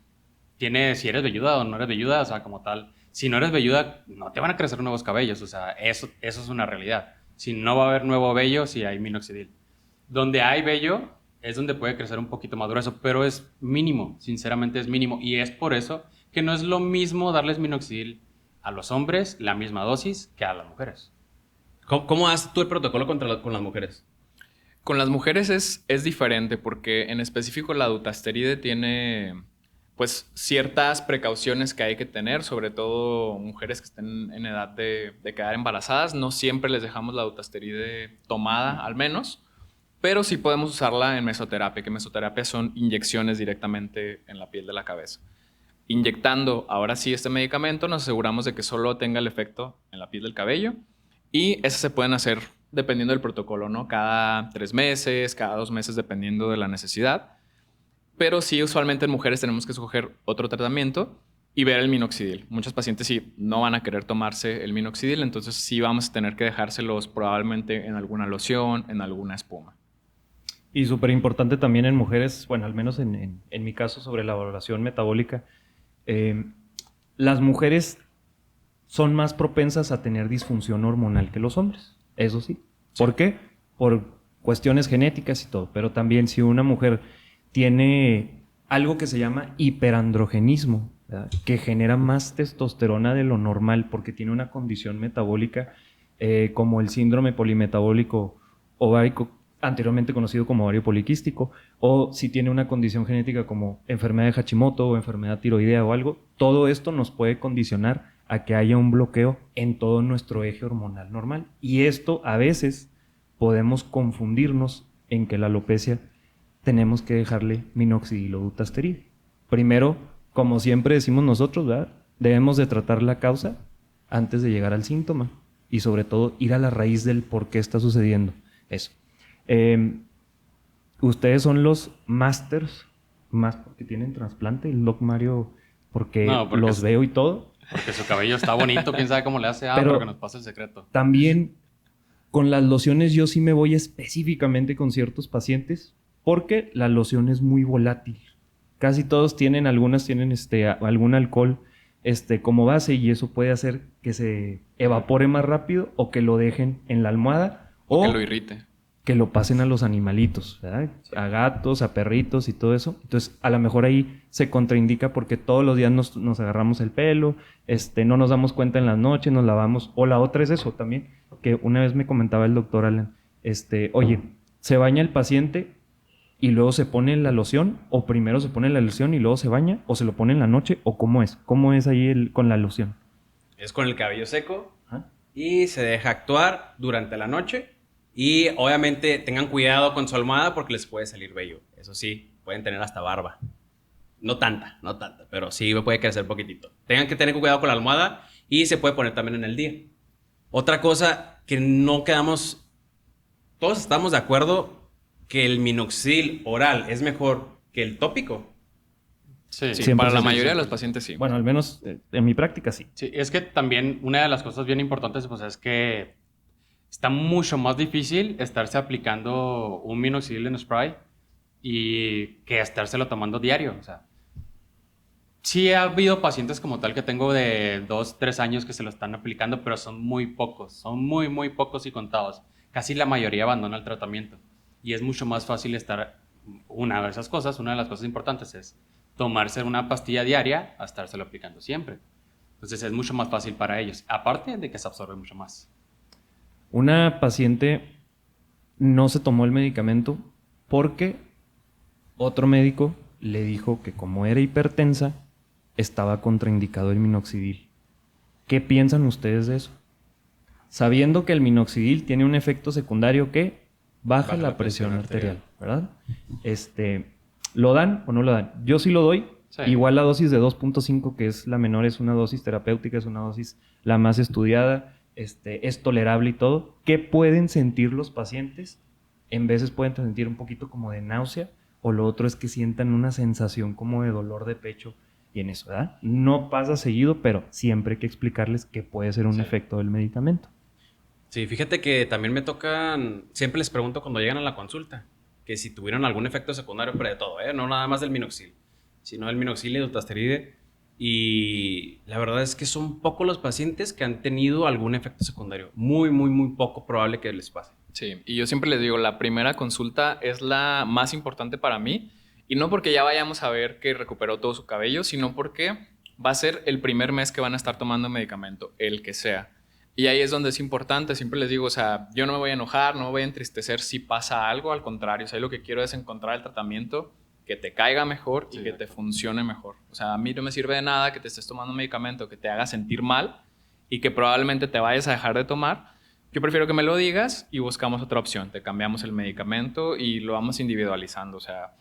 eres velluda o no eres velluda, o sea, como tal. Si no eres velluda, no te van a crecer nuevos cabellos, o sea, eso es una realidad. Si no va a haber nuevo vello, si hay minoxidil. Donde hay vello es donde puede crecer un poquito más grueso, pero es mínimo, sinceramente es mínimo. Y es por eso que no es lo mismo darles minoxidil a los hombres, la misma dosis, que a las mujeres. ¿Cómo haces tú el protocolo con las mujeres? Con las mujeres es diferente porque en específico la dutasteride tiene pues ciertas precauciones que hay que tener, sobre todo mujeres que estén en edad de quedar embarazadas. No siempre les dejamos la dutasteride tomada, al menos, pero sí podemos usarla en mesoterapia, que mesoterapia son inyecciones directamente en la piel de la cabeza. Inyectando ahora sí este medicamento, nos aseguramos de que solo tenga el efecto en la piel del cabello y esas se pueden hacer dependiendo del protocolo, ¿no? Cada 3 meses, cada 2 meses, dependiendo de la necesidad. Pero sí, usualmente en mujeres tenemos que escoger otro tratamiento y ver el minoxidil. Muchos pacientes sí no van a querer tomarse el minoxidil, entonces sí vamos a tener que dejárselos probablemente en alguna loción, en alguna espuma. Y súper importante también en mujeres, bueno, al menos en mi caso sobre la valoración metabólica, las mujeres son más propensas a tener disfunción hormonal que los hombres, eso sí. ¿Por qué? Por cuestiones genéticas y todo, pero también si una mujer tiene algo que se llama hiperandrogenismo, ¿verdad?, que genera más testosterona de lo normal porque tiene una condición metabólica como el síndrome polimetabólico ovárico, anteriormente conocido como ovario poliquístico, o si tiene una condición genética como enfermedad de Hashimoto o enfermedad tiroidea o algo, todo esto nos puede condicionar a que haya un bloqueo en todo nuestro eje hormonal normal. Y esto a veces podemos confundirnos en que la alopecia tenemos que dejarle minoxidil o dutasteride. Primero, como siempre decimos nosotros, ¿verdad?, debemos de tratar la causa antes de llegar al síntoma y sobre todo ir a la raíz del por qué está sucediendo eso. Ustedes son los masters, más porque tienen trasplante, el Doc Mario, porque, No, porque los veo y todo. Porque su cabello está bonito, quién sabe cómo le hace. Pero- Pero que nos pase el secreto. También con las lociones yo sí me voy específicamente con ciertos pacientes porque la loción es muy volátil. Casi todos tienen, algunas tienen algún alcohol como base y eso puede hacer que se evapore más rápido o que lo dejen en la almohada O o que lo irrite. que lo pasen a los animalitos, ¿verdad? A gatos, a perritos y todo eso. Entonces, a lo mejor ahí se contraindica porque todos los días nos agarramos el pelo, no nos damos cuenta en las noches, nos lavamos. O la otra es eso también, que una vez me comentaba el doctor Alan, oye, ¿se baña el paciente y luego se pone la loción? ¿O primero se pone la loción y luego se baña? ¿O se lo pone en la noche? ¿O cómo es? ¿Cómo es ahí con la loción? Es con el cabello seco Ajá. y se deja actuar durante la noche. Y obviamente tengan cuidado con su almohada porque les puede salir vello. Eso sí, pueden tener hasta barba. No tanta, pero sí puede crecer poquitito. Tengan que tener cuidado con la almohada y se puede poner también en el día. Otra cosa que no quedamos, todos estamos de acuerdo que el minoxidil oral es mejor que el tópico. Sí. Sí, 100%. para la mayoría de los pacientes sí. Bueno, al menos en mi práctica sí. Sí, es que también una de las cosas bien importantes pues, es que está mucho más difícil estarse aplicando un minoxidil en spray y que estárselo tomando diario. O sea, sí ha habido pacientes como tal que tengo de 2, 3 años que se lo están aplicando, pero son muy pocos, son muy, muy pocos y contados. Casi la mayoría abandona el tratamiento y es mucho más fácil estar, una de esas cosas, una de las cosas importantes es tomarse una pastilla diaria a estárselo aplicando siempre. Entonces es mucho más fácil para ellos, aparte de que se absorbe mucho más. Una paciente no se tomó el medicamento porque otro médico le dijo que como era hipertensa, estaba contraindicado el minoxidil. ¿Qué piensan ustedes de eso? Sabiendo que el minoxidil tiene un efecto secundario que baja la presión arterial, ¿verdad? ¿Lo dan o no lo dan? Yo sí lo doy. Sí. Igual la dosis de 2.5, que es la menor, es una dosis terapéutica, es una dosis la más estudiada, es tolerable y todo. ¿Qué pueden sentir los pacientes? En veces pueden sentir un poquito como de náusea, o lo otro es que sientan una sensación como de dolor de pecho. Y en eso, ¿verdad? No pasa seguido, pero siempre hay que explicarles que puede ser un efecto del medicamento. Sí, fíjate que también me tocan, siempre les pregunto cuando llegan a la consulta, que si tuvieron algún efecto secundario, pero de todo, no nada más del minoxidil, sino del minoxidil y dutasteride. Y la verdad es que son pocos los pacientes que han tenido algún efecto secundario. Muy, muy, muy poco probable que les pase. Sí, y yo siempre les digo, la primera consulta es la más importante para mí, y no porque ya vayamos a ver que recuperó todo su cabello, sino porque va a ser el primer mes que van a estar tomando medicamento, el que sea. Y ahí es donde es importante, siempre les digo, o sea, yo no me voy a enojar, no me voy a entristecer si pasa algo, al contrario, o sea, lo que quiero es encontrar el tratamiento que te caiga mejor y que te funcione mejor. O sea, a mí no me sirve de nada que te estés tomando un medicamento que te haga sentir mal y que probablemente te vayas a dejar de tomar. Yo prefiero que me lo digas y buscamos otra opción. Te cambiamos el medicamento y lo vamos individualizando. O sea,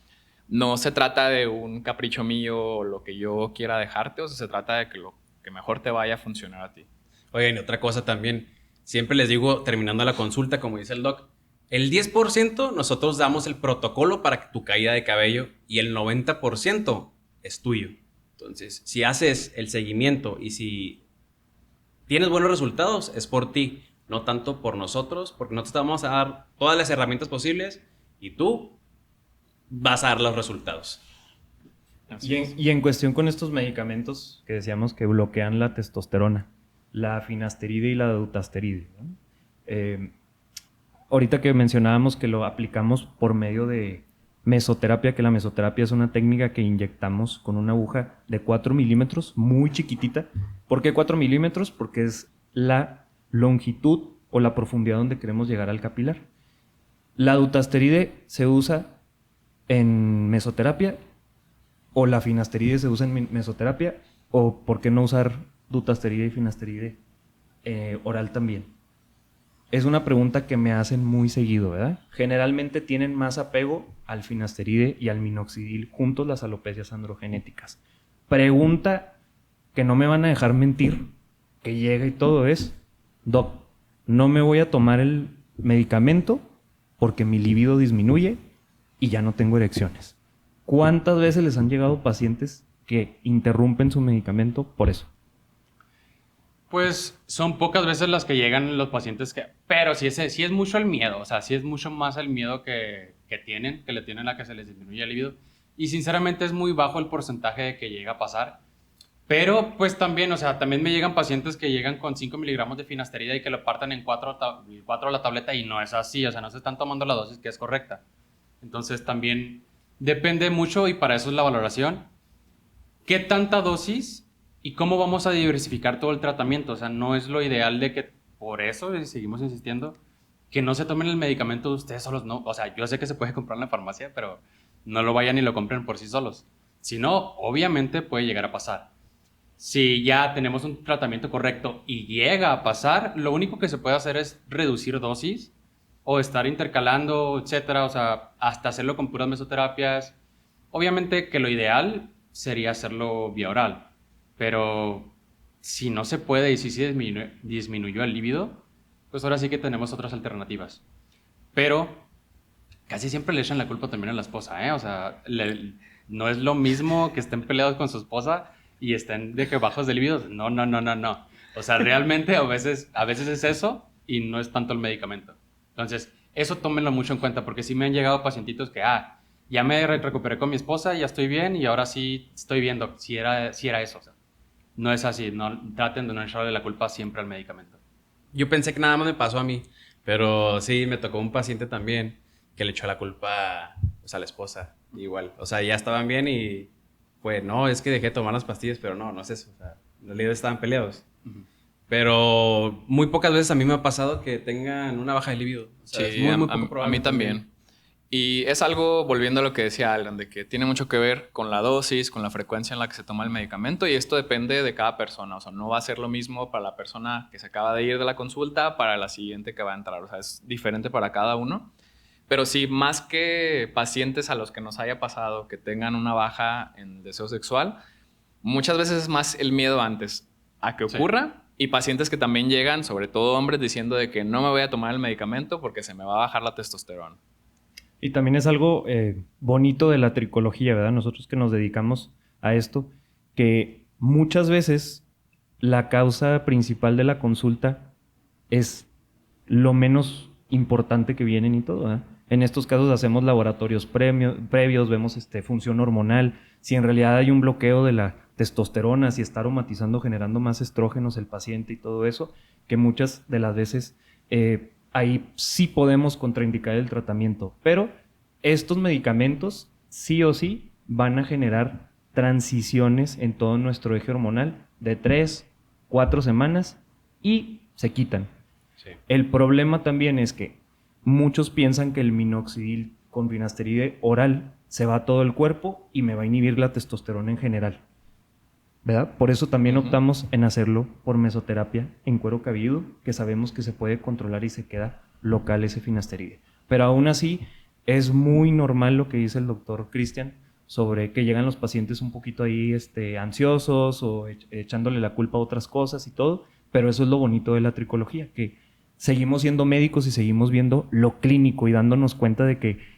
no se trata de un capricho mío o lo que yo quiera dejarte. O sea, se trata de que lo que mejor te vaya a funcionar a ti. Oigan, y otra cosa también. Siempre les digo, terminando la consulta, como dice el doc, el 10% nosotros damos el protocolo para tu caída de cabello y el 90% es tuyo. Entonces, si haces el seguimiento y si tienes buenos resultados, es por ti, no tanto por nosotros, porque nosotros te vamos a dar todas las herramientas posibles y tú vas a dar los resultados. Y en cuestión con estos medicamentos que decíamos que bloquean la testosterona, la finasteride y la dutasteride, ¿no? Ahorita que mencionábamos que lo aplicamos por medio de mesoterapia, que la mesoterapia es una técnica que inyectamos con una aguja de 4 milímetros, muy chiquitita. ¿Por qué 4 milímetros? Porque es la longitud o la profundidad donde queremos llegar al capilar. La dutasteride se usa en mesoterapia, o la finasteride se usa en mesoterapia, o ¿por qué no usar dutasteride y finasteride oral también? Es una pregunta que me hacen muy seguido, ¿verdad? Generalmente tienen más apego al finasteride y al minoxidil juntos las alopecias androgenéticas. Pregunta que no me van a dejar mentir, que llega y todo es: Doc, no me voy a tomar el medicamento porque mi libido disminuye y ya no tengo erecciones. ¿Cuántas veces les han llegado pacientes que interrumpen su medicamento por eso? Pues son pocas veces las que llegan los pacientes que... Pero sí es mucho el miedo, o sea, sí es mucho más el miedo que le tienen a que se les disminuya el libido. Y sinceramente es muy bajo el porcentaje de que llega a pasar. Pero pues también, o sea, también me llegan pacientes que llegan con 5 miligramos de finasterida y que lo partan en 4 a la tableta y no es así, o sea, no se están tomando la dosis que es correcta. Entonces también depende mucho y para eso es la valoración. ¿Qué tanta dosis? ¿Y cómo vamos a diversificar todo el tratamiento? O sea, no es lo ideal de que, por eso seguimos insistiendo, que no se tomen el medicamento de ustedes solos, no. O sea, yo sé que se puede comprar en la farmacia, pero no lo vayan y lo compren por sí solos. Si no, obviamente puede llegar a pasar. Si ya tenemos un tratamiento correcto y llega a pasar, lo único que se puede hacer es reducir dosis o estar intercalando, etcétera. O sea, hasta hacerlo con puras mesoterapias. Obviamente que lo ideal sería hacerlo vía oral. Pero si no se puede y si disminuyó el líbido, pues ahora sí que tenemos otras alternativas. Pero casi siempre le echan la culpa también a la esposa, ¿eh? O sea, No es lo mismo que estén peleados con su esposa y estén de que bajos de libido. No, no, no, no, no. O sea, realmente a veces es eso y no es tanto el medicamento. Entonces, eso tómenlo mucho en cuenta porque sí me han llegado pacientitos que, ya me recuperé con mi esposa, ya estoy bien y ahora sí estoy viendo si era eso. O sea, no es así. No, traten de no echarle la culpa siempre al medicamento. Yo pensé que nada más me pasó a mí, pero sí, me tocó un paciente también que le echó la culpa, pues, a la esposa, igual. O sea, ya estaban bien y pues no, es que dejé de tomar las pastillas, pero no es eso. O sea, en realidad estaban peleados. Pero muy pocas veces a mí me ha pasado que tengan una baja de libido. O sea, Sí, es muy, muy a poco probable mí también. Y es algo, volviendo a lo que decía Alan, de que tiene mucho que ver con la dosis, con la frecuencia en la que se toma el medicamento y esto depende de cada persona. O sea, no va a ser lo mismo para la persona que se acaba de ir de la consulta para la siguiente que va a entrar. O sea, es diferente para cada uno. Pero sí, más que pacientes a los que nos haya pasado que tengan una baja en deseo sexual, muchas veces es más el miedo antes a que ocurra y pacientes que también llegan, sobre todo hombres, diciendo de que no me voy a tomar el medicamento porque se me va a bajar la testosterona. Y también es algo bonito de la tricología, ¿verdad? Nosotros que nos dedicamos a esto, que muchas veces la causa principal de la consulta es lo menos importante que vienen y todo, ¿verdad? En estos casos hacemos laboratorios previos, vemos función hormonal, si en realidad hay un bloqueo de la testosterona, si está aromatizando, generando más estrógenos el paciente y todo eso, que muchas de las veces ahí sí podemos contraindicar el tratamiento. Pero estos medicamentos sí o sí van a generar transiciones en todo nuestro eje hormonal de 3, 4 semanas y se quitan. Sí. El problema también es que muchos piensan que el minoxidil con finasteride oral se va a todo el cuerpo y me va a inhibir la testosterona en general, ¿verdad? Por eso también optamos en hacerlo por mesoterapia en cuero cabelludo, que sabemos que se puede controlar y se queda local ese finasteride. Pero aún así es muy normal lo que dice el doctor Cristian sobre que llegan los pacientes un poquito ahí ansiosos o echándole la culpa a otras cosas y todo, pero eso es lo bonito de la tricología, que seguimos siendo médicos y seguimos viendo lo clínico y dándonos cuenta de que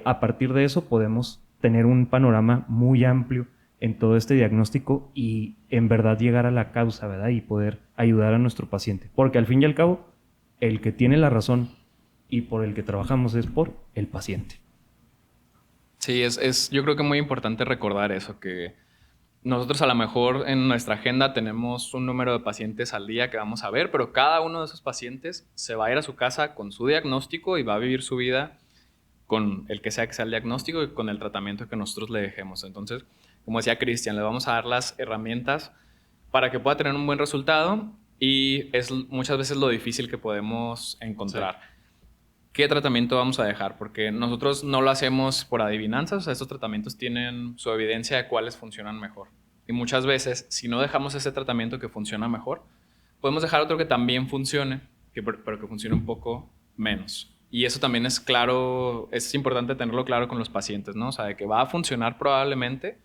a partir de eso podemos tener un panorama muy amplio en todo este diagnóstico y en verdad llegar a la causa, ¿verdad? Y poder ayudar a nuestro paciente. Porque al fin y al cabo, el que tiene la razón y por el que trabajamos es por el paciente. Sí, yo creo que es muy importante recordar eso, que nosotros a lo mejor en nuestra agenda tenemos un número de pacientes al día que vamos a ver, pero cada uno de esos pacientes se va a ir a su casa con su diagnóstico y va a vivir su vida con el que sea el diagnóstico y con el tratamiento que nosotros le dejemos. Entonces, como decía Cristian, le vamos a dar las herramientas para que pueda tener un buen resultado y es muchas veces lo difícil que podemos encontrar. Sí. ¿Qué tratamiento vamos a dejar? Porque nosotros no lo hacemos por adivinanzas, o sea, estos tratamientos tienen su evidencia de cuáles funcionan mejor. Y muchas veces, si no dejamos ese tratamiento que funciona mejor, podemos dejar otro que también funcione, pero que funcione un poco menos. Y eso también es claro, es importante tenerlo claro con los pacientes, ¿no? O sea, de que va a funcionar probablemente,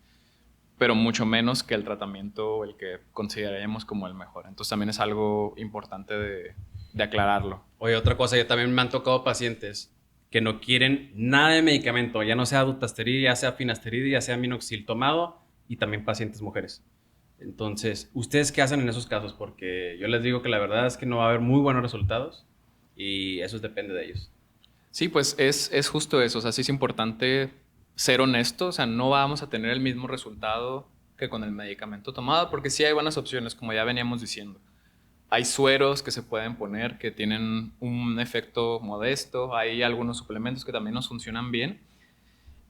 pero mucho menos que el tratamiento, el que consideraríamos como el mejor. Entonces también es algo importante de aclararlo. Oye, otra cosa, yo también me han tocado pacientes que no quieren nada de medicamento, ya no sea dutasteride, ya sea finasteride, ya sea minoxidil tomado, y también pacientes mujeres. Entonces, ¿ustedes qué hacen en esos casos? Porque yo les digo que la verdad es que no va a haber muy buenos resultados y eso depende de ellos. Sí, pues es justo eso. O sea, sí es importante ser honesto. O sea, no vamos a tener el mismo resultado que con el medicamento tomado, porque sí hay buenas opciones, como ya veníamos diciendo. Hay sueros que se pueden poner que tienen un efecto modesto. Hay algunos suplementos que también nos funcionan bien.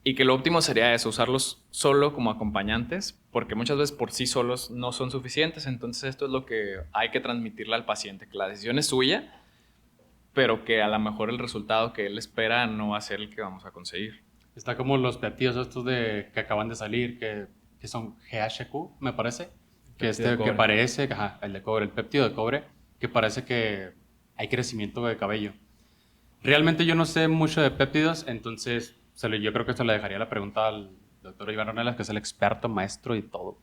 Y que lo óptimo sería eso, usarlos solo como acompañantes, porque muchas veces por sí solos no son suficientes. Entonces esto es lo que hay que transmitirle al paciente, que la decisión es suya, pero que a lo mejor el resultado que él espera no va a ser el que vamos a conseguir. Está como los peptidos estos que acaban de salir, que son GHQ, me parece. Que que parece, el de cobre, el péptido de cobre, que parece que hay crecimiento de cabello. Realmente yo no sé mucho de péptidos, entonces yo creo que esto le dejaría la pregunta al doctor Iván Ornelas, que es el experto, maestro y todo.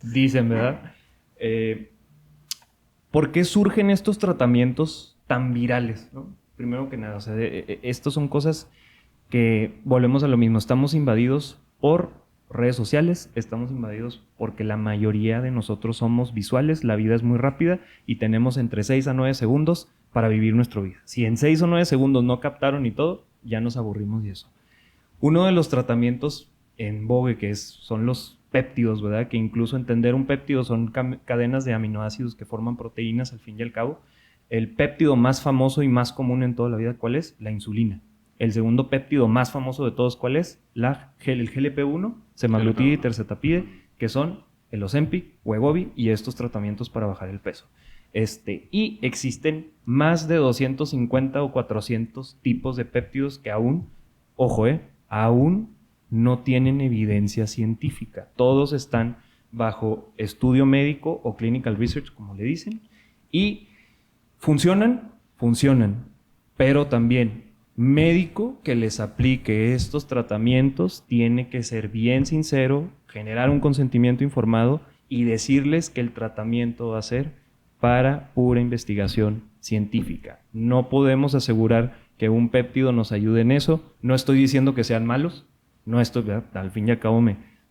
Dicen, ¿verdad? ¿Por qué surgen estos tratamientos tan virales, ¿no? Primero que nada, o sea, estos son cosas que volvemos a lo mismo. Estamos invadidos por redes sociales, estamos invadidos porque la mayoría de nosotros somos visuales, la vida es muy rápida y tenemos entre 6 a 9 segundos para vivir nuestra vida. Si en 6 o 9 segundos no captaron y todo, ya nos aburrimos de eso. Uno de los tratamientos en vogue son los péptidos, ¿verdad? Que incluso entender un péptido son cadenas de aminoácidos que forman proteínas al fin y al cabo. El péptido más famoso y más común en toda la vida, ¿cuál es? La insulina. El segundo péptido más famoso de todos, ¿cuál es? El GLP-1, semaglutida y terzetapide, que son el Ozempic, Wegovy y estos tratamientos para bajar el peso. Y existen más de 250 o 400 tipos de péptidos que aún, ojo, aún no tienen evidencia científica. Todos están bajo estudio médico o clinical research, como le dicen, y funcionan, pero también médico que les aplique estos tratamientos tiene que ser bien sincero, generar un consentimiento informado y decirles que el tratamiento va a ser para pura investigación científica. No podemos asegurar que un péptido nos ayude en eso. No estoy diciendo que sean malos, no estoy, al fin y al cabo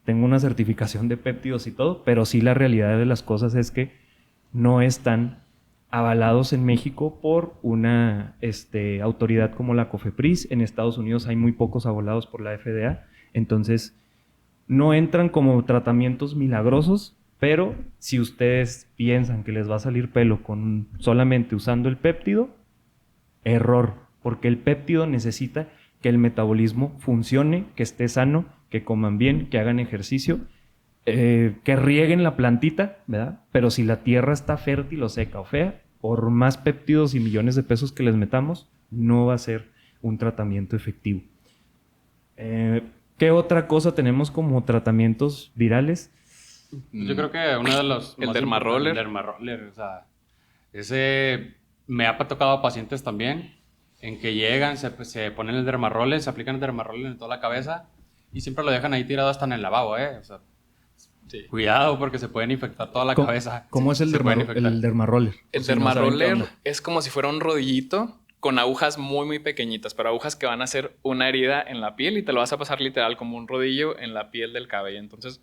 tengo una certificación de péptidos y todo, pero sí la realidad de las cosas es que no están avalados en México por una autoridad como la COFEPRIS. En Estados Unidos hay muy pocos avalados por la FDA, entonces no entran como tratamientos milagrosos, pero si ustedes piensan que les va a salir pelo con solamente usando el péptido, error, porque el péptido necesita que el metabolismo funcione, que esté sano, que coman bien, que hagan ejercicio, que rieguen la plantita, ¿verdad? Pero si la tierra está fértil o seca o fea, por más péptidos y millones de pesos que les metamos, no va a ser un tratamiento efectivo. ¿Qué otra cosa tenemos como tratamientos virales? Yo creo que uno de los... El dermaroller. El dermaroller, o sea, ese me ha tocado a pacientes también, en que llegan, se ponen el dermaroller, se aplican el dermaroller en toda la cabeza y siempre lo dejan ahí tirado hasta en el lavabo, o sea, sí. Cuidado porque se pueden infectar toda la cabeza. ¿Cómo es el dermaroller? El dermaroller es como si fuera un rodillito con agujas muy, muy pequeñitas, pero agujas que van a hacer una herida en la piel y te lo vas a pasar literal como un rodillo en la piel del cabello. Entonces,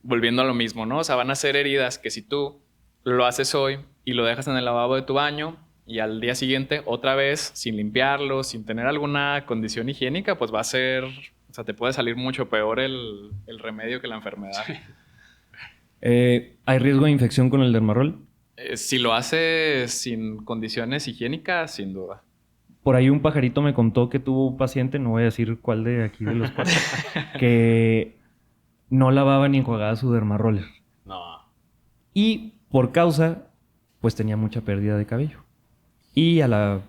volviendo a lo mismo, ¿no? O sea, van a ser heridas que si tú lo haces hoy y lo dejas en el lavabo de tu baño y al día siguiente otra vez sin limpiarlo, sin tener alguna condición higiénica, pues va a ser... O sea, te puede salir mucho peor el remedio que la enfermedad. Sí. ¿Hay riesgo de infección con el dermaroller? Si lo haces sin condiciones higiénicas, sin duda. Por ahí un pajarito me contó que tuvo un paciente, no voy a decir cuál de aquí de los cuatro, que no lavaba ni enjuagaba su dermaroller. No. Y por causa, pues tenía mucha pérdida de cabello. Y a la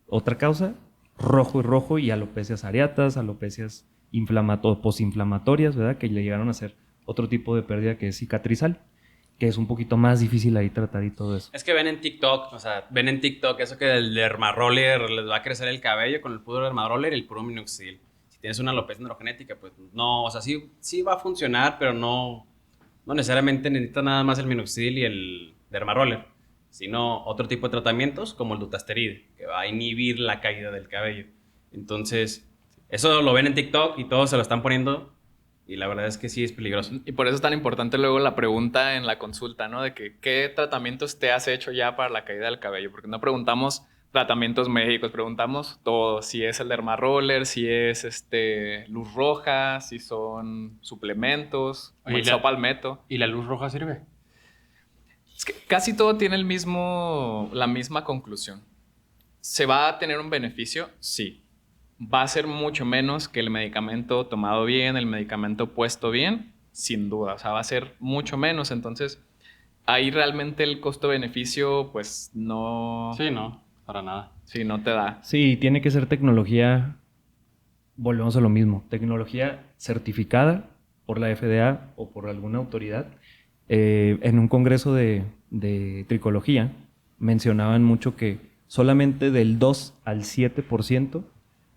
otra causa, rojo y alopecias areatas, alopecias posinflamatorias, ¿verdad? Que le llegaron a hacer otro tipo de pérdida que es cicatrizal, que es un poquito más difícil ahí tratar y todo eso. Es que ven en TikTok eso que el dermaroller les va a crecer el cabello con el puro dermaroller y el puro minoxidil. Si tienes una alopecia androgenética, pues no, o sea, sí va a funcionar, pero no necesariamente necesita nada más el minoxidil y el dermaroller, sino otro tipo de tratamientos como el dutasteride, que va a inhibir la caída del cabello. Entonces, eso lo ven en TikTok y todos se lo están poniendo. Y la verdad es que sí es peligroso. Y por eso es tan importante luego la pregunta en la consulta, ¿no? De que ¿qué tratamientos te has hecho ya para la caída del cabello? Porque no preguntamos tratamientos médicos, preguntamos todo. Si es el dermaroller, si es luz roja, si son suplementos, o el Palmetto. ¿Y la luz roja sirve? Es que casi todo tiene la misma conclusión. ¿Se va a tener un beneficio? Sí. ¿Va a ser mucho menos que el medicamento tomado bien, el medicamento puesto bien? Sin duda, o sea, va a ser mucho menos. Entonces, ahí realmente el costo-beneficio, pues no... Sí, no, para nada. Sí, no te da. Sí, tiene que ser tecnología, volvemos a lo mismo, tecnología certificada por la FDA o por alguna autoridad. En un congreso de tricología mencionaban mucho que solamente del 2 al 7%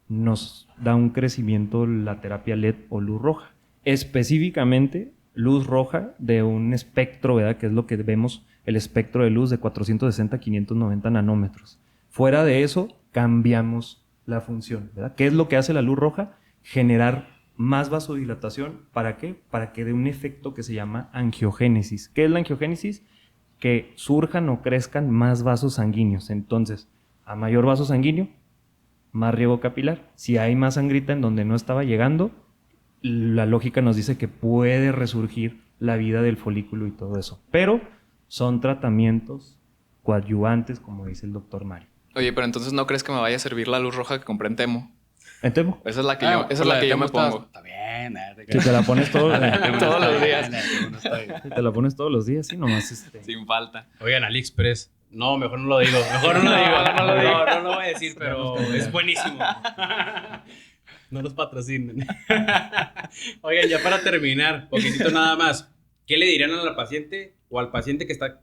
nos da un crecimiento la terapia LED o luz roja. Específicamente, luz roja de un espectro, ¿verdad? Que es lo que vemos, el espectro de luz de 460 a 590 nanómetros. Fuera de eso, cambiamos la función, ¿verdad? ¿Qué es lo que hace la luz roja? Generar más vasodilatación. ¿Para qué? Para que dé un efecto que se llama angiogénesis. ¿Qué es la angiogénesis? Que surjan o crezcan más vasos sanguíneos. Entonces, a mayor vaso sanguíneo, más riego capilar. Si hay más sangrita en donde no estaba llegando, la lógica nos dice que puede resurgir la vida del folículo y todo eso. Pero son tratamientos coadyuvantes, como dice el doctor Mario. Oye, pero entonces ¿no crees que me vaya a servir la luz roja que compré en Temo? ¿En Temo? Esa es la que yo me pongo. Está bien. Si te la pones Todos los días. Si te la pones todos los días, sí, nomás Sin falta. Oigan, AliExpress. No, mejor no lo digo. Mejor no lo digo. No lo voy a decir, pero es buenísimo. No los patrocinen. Oigan, ya para terminar, poquitito nada más. ¿Qué le dirán a la paciente o al paciente que está...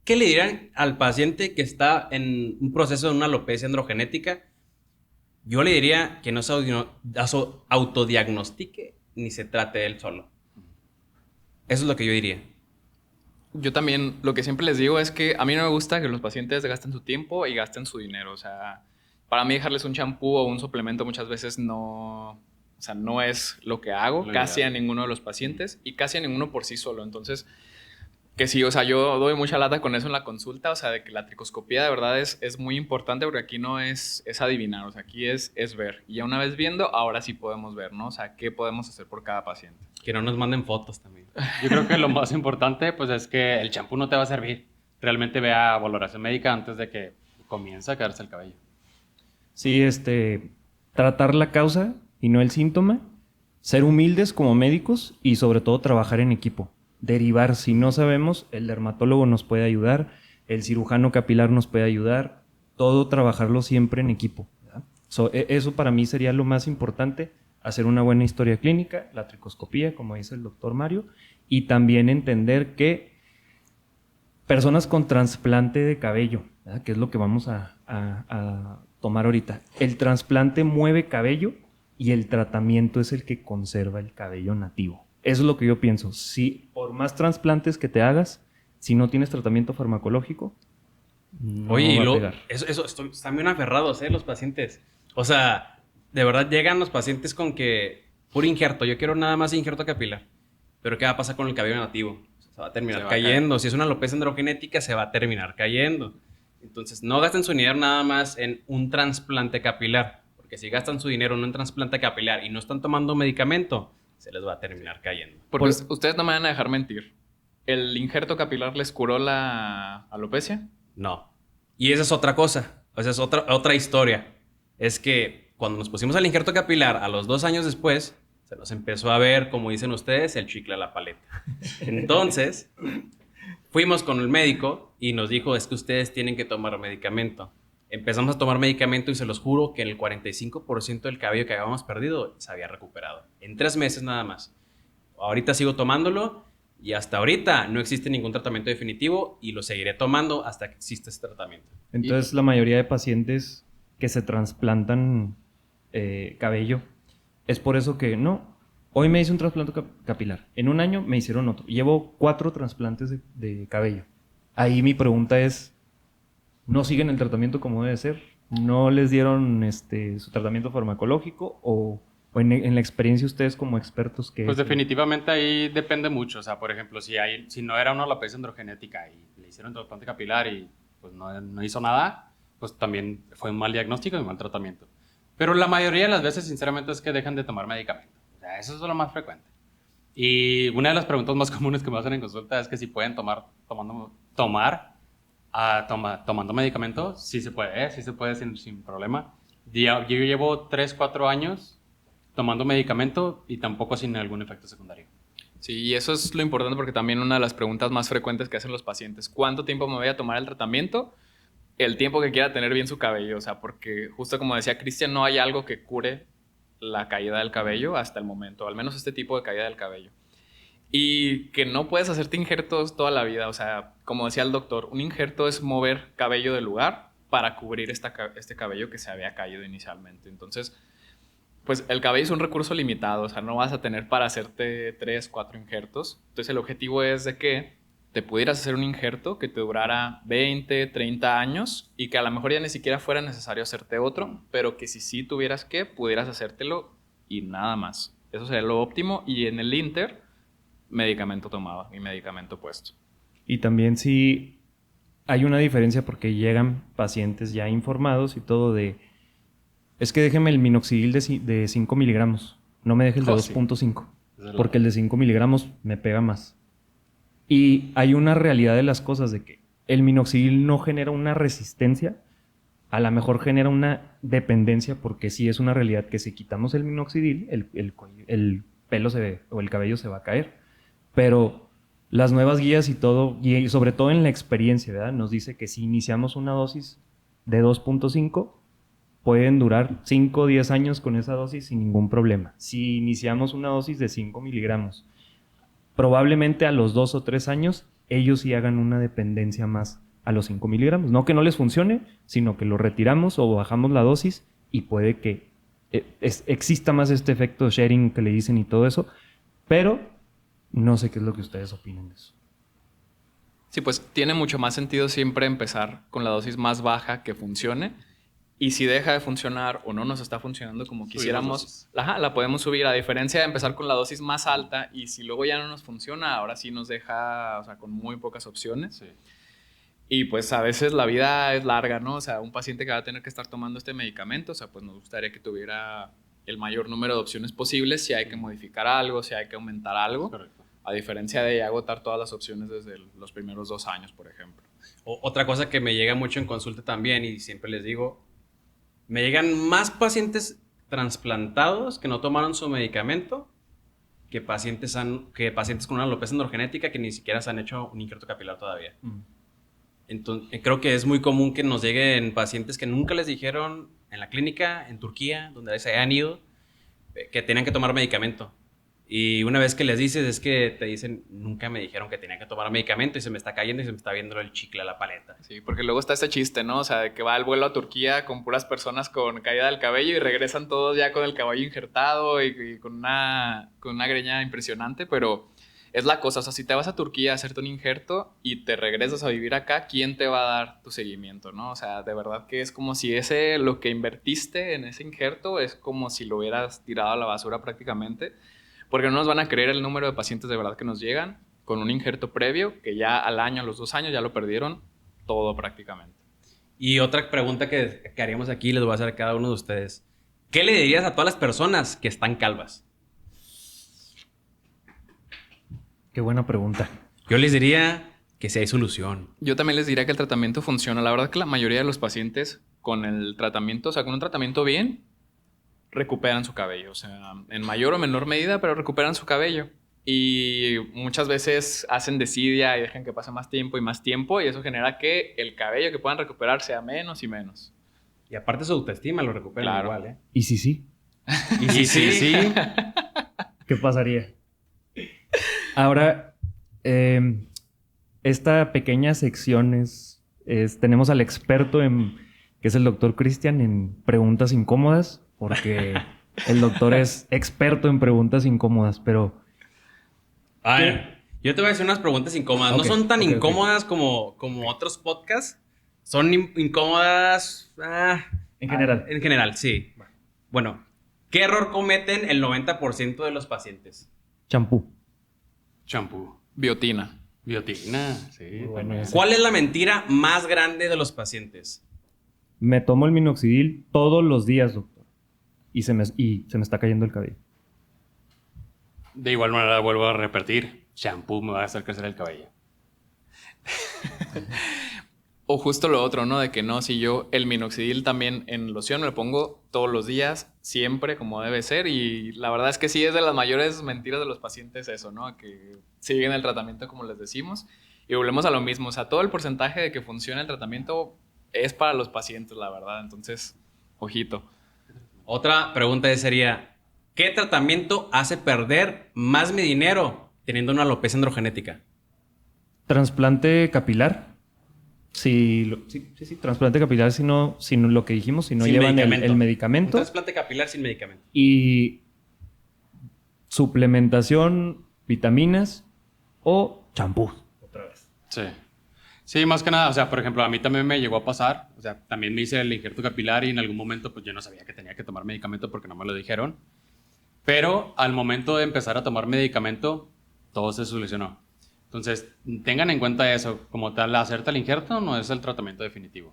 ¿Qué le dirán al paciente que está en un proceso de una alopecia androgenética? Yo le diría que no se autodiagnostique ni se trate de él solo. Eso es lo que yo diría. Yo también, lo que siempre les digo es que a mí no me gusta que los pacientes gasten su tiempo y gasten su dinero. O sea, para mí dejarles un champú o un suplemento muchas veces no es lo que hago casi a ninguno de los pacientes y casi a ninguno por sí solo. Entonces, que sí, o sea, yo doy mucha lata con eso en la consulta, o sea, de que la tricoscopía de verdad es muy importante porque aquí no es adivinar, o sea, aquí es ver. Y ya una vez viendo, ahora sí podemos ver, ¿no? O sea, qué podemos hacer por cada paciente. Que no nos manden fotos también. Yo creo que lo más importante, pues, es que el champú no te va a servir. Realmente vea valoración médica antes de que comience a caerse el cabello. Sí, tratar la causa y no el síntoma, ser humildes como médicos y sobre todo trabajar en equipo. Derivar, si no sabemos, el dermatólogo nos puede ayudar, el cirujano capilar nos puede ayudar, todo trabajarlo siempre en equipo. Eso para mí sería lo más importante, hacer una buena historia clínica, la tricoscopía, como dice el doctor Mario, y también entender que personas con trasplante de cabello, ¿verdad? Que es lo que vamos a tomar ahorita, el trasplante mueve cabello y el tratamiento es el que conserva el cabello nativo. Eso es lo que yo pienso. Si por más trasplantes que te hagas, si no tienes tratamiento farmacológico, no Oye, va a pegar. Están bien aferrados, los pacientes. O sea, de verdad llegan los pacientes con que puro injerto. Yo quiero nada más injerto capilar. Pero ¿qué va a pasar con el cabello nativo? Se va a terminar cayendo. Si es una alopecia androgenética, se va a terminar cayendo. Entonces, no gasten su dinero nada más en un trasplante capilar. Porque si gastan su dinero en un trasplante capilar y no están tomando medicamento, se les va a terminar cayendo. Porque ustedes no me van a dejar mentir. ¿El injerto capilar les curó la alopecia? No. Y esa es otra cosa. O sea, es otra historia. Es que cuando nos pusimos el injerto capilar, a los 2 años después, se nos empezó a ver, como dicen ustedes, el chicle a la paleta. Entonces, fuimos con el médico y nos dijo, es que ustedes tienen que tomar medicamento. Empezamos a tomar medicamento y se los juro que el 45% del cabello que habíamos perdido se había recuperado. En 3 meses nada más. Ahorita sigo tomándolo y hasta ahorita no existe ningún tratamiento definitivo y lo seguiré tomando hasta que exista ese tratamiento. Entonces, la mayoría de pacientes que se trasplantan cabello, es por eso que no, hoy me hice un trasplante capilar, en un año me hicieron otro. Llevo 4 trasplantes de cabello. Ahí mi pregunta es, ¿no siguen el tratamiento como debe ser? ¿No les dieron su tratamiento farmacológico? ¿O en la experiencia ustedes como expertos que... Pues definitivamente ahí depende mucho. O sea, por ejemplo, si no era una alopecia androgenética y le hicieron trasplante capilar y pues no hizo nada, pues también fue un mal diagnóstico y un mal tratamiento. Pero la mayoría de las veces, sinceramente, es que dejan de tomar medicamento. O sea, eso es lo más frecuente. Y una de las preguntas más comunes que me hacen en consulta es que si pueden tomando medicamento. Sí se puede sin problema. Yo llevo 3-4 años tomando medicamento y tampoco sin algún efecto secundario. Sí, y eso es lo importante porque también una de las preguntas más frecuentes que hacen los pacientes, ¿cuánto tiempo me voy a tomar el tratamiento? El tiempo que quiera tener bien su cabello, o sea, porque justo como decía Cristian, no hay algo que cure la caída del cabello hasta el momento, al menos este tipo de caída del cabello. Y que no puedes hacerte injertos toda la vida, o sea, como decía el doctor, un injerto es mover cabello del lugar para cubrir este cabello que se había caído inicialmente. Entonces, pues el cabello es un recurso limitado, o sea, no vas a tener para hacerte 3-4 injertos. Entonces el objetivo es de que te pudieras hacer un injerto que te durara 20, 30 años y que a lo mejor ya ni siquiera fuera necesario hacerte otro, pero que si sí tuvieras que, pudieras hacértelo y nada más. Eso sería lo óptimo. Y en el Inter, medicamento tomado y medicamento puesto. Y también sí hay una diferencia porque llegan pacientes ya informados y todo de... Es que déjeme el minoxidil de 5 miligramos. No me deje el de 2.5. Porque el de 5 miligramos me pega más. Y hay una realidad de las cosas de que el minoxidil no genera una resistencia. A lo mejor genera una dependencia porque sí es una realidad que si quitamos el minoxidil, el pelo o el cabello se va a caer. Pero las nuevas guías y todo, y sobre todo en la experiencia, ¿verdad? Nos dice que si iniciamos una dosis de 2.5, pueden durar 5 o 10 años con esa dosis sin ningún problema. Si iniciamos una dosis de 5 miligramos, probablemente a los 2 o 3 años, ellos sí hagan una dependencia más a los 5 miligramos. No que no les funcione, sino que lo retiramos o bajamos la dosis y puede que exista más este efecto sharing que le dicen y todo eso, pero no sé qué es lo que ustedes opinan de eso. Sí, pues tiene mucho más sentido siempre empezar con la dosis más baja que funcione. Y si deja de funcionar o no nos está funcionando como quisiéramos, la podemos subir. A diferencia de empezar con la dosis más alta y si luego ya no nos funciona, ahora sí nos deja, o sea, con muy pocas opciones. Sí. Y pues a veces la vida es larga, ¿no? O sea, un paciente que va a tener que estar tomando este medicamento, o sea, pues nos gustaría que tuviera el mayor número de opciones posibles, si hay que modificar algo, si hay que aumentar algo. Correcto. A diferencia de agotar todas las opciones desde los primeros 2 años, por ejemplo. Otra cosa que me llega mucho en consulta también, y siempre les digo, me llegan más pacientes trasplantados que no tomaron su medicamento que pacientes con una alopecia androgenética que ni siquiera se han hecho un injerto capilar todavía. Entonces, creo que es muy común que nos lleguen pacientes que nunca les dijeron en la clínica, en Turquía, donde se hayan ido, que tenían que tomar medicamento. Y una vez que les dices, es que te dicen, nunca me dijeron que tenía que tomar medicamento y se me está cayendo y se me está viendo el chicle a la paleta. Sí, porque luego está este chiste, ¿no? O sea, de que va el vuelo a Turquía con puras personas con caída del cabello y regresan todos ya con el cabello injertado y con una greña impresionante, pero es la cosa. O sea, si te vas a Turquía a hacerte un injerto y te regresas a vivir acá, ¿quién te va a dar tu seguimiento, no? O sea, de verdad que es como si lo que invertiste en ese injerto es como si lo hubieras tirado a la basura prácticamente. Porque no nos van a creer el número de pacientes de verdad que nos llegan con un injerto previo, que ya al año, a los 2 años, ya lo perdieron todo prácticamente. Y otra pregunta que haríamos aquí, les voy a hacer a cada uno de ustedes. ¿Qué le dirías a todas las personas que están calvas? Qué buena pregunta. Yo les diría que sí hay solución. Yo también les diría que el tratamiento funciona. La verdad que la mayoría de los pacientes con el tratamiento, o sea, con un tratamiento bien, recuperan su cabello, o sea, en mayor o menor medida, pero recuperan su cabello. Y muchas veces hacen desidia y dejan que pase más tiempo y eso genera que el cabello que puedan recuperar sea menos y menos. Y aparte su autoestima lo recuperan Claro. igual, ¿eh? ¿Y si sí? Y sí. ¿Qué pasaría? Ahora, esta pequeña sección tenemos al experto que es el doctor Cristian, en preguntas incómodas, porque el doctor es experto en preguntas incómodas, pero... A ver, yo te voy a hacer unas preguntas incómodas. Ok, No son tan ok. incómodas como otros podcasts. Son incómodas... En general. En general, sí. Bueno, ¿qué error cometen el 90% de los pacientes? Champú. Champú. Biotina. Biotina, sí. Muy bueno también. ese. ¿Cuál es la mentira más grande de los pacientes? Me tomo el minoxidil todos los días, doctor. Y se me está cayendo el cabello. De igual manera, vuelvo a repetir, champú me va a hacer crecer el cabello. O justo lo otro, ¿no? De que no, si yo el minoxidil también en loción me lo pongo todos los días, siempre, como debe ser. Y la verdad es que sí es de las mayores mentiras de los pacientes eso, ¿no? Que siguen el tratamiento como les decimos. Y volvemos a lo mismo. O sea, todo el porcentaje de que funciona el tratamiento es para los pacientes, la verdad. Entonces, ojito. Otra pregunta sería, ¿qué tratamiento hace perder más mi dinero teniendo una alopecia androgenética? Trasplante capilar. Sí, trasplante capilar si no lo que dijimos, si no Sin llevan el Un medicamento. trasplante capilar sin medicamento. Y suplementación, vitaminas o champú. Otra vez. Sí. Sí, más que nada, o sea, por ejemplo, a mí también me llegó a pasar, o sea, también me hice el injerto capilar y en algún momento pues yo no sabía que tenía que tomar medicamento porque no me lo dijeron. Pero al momento de empezar a tomar medicamento, todo se solucionó. Entonces, tengan en cuenta eso. Como tal, hacerte el injerto no es el tratamiento definitivo.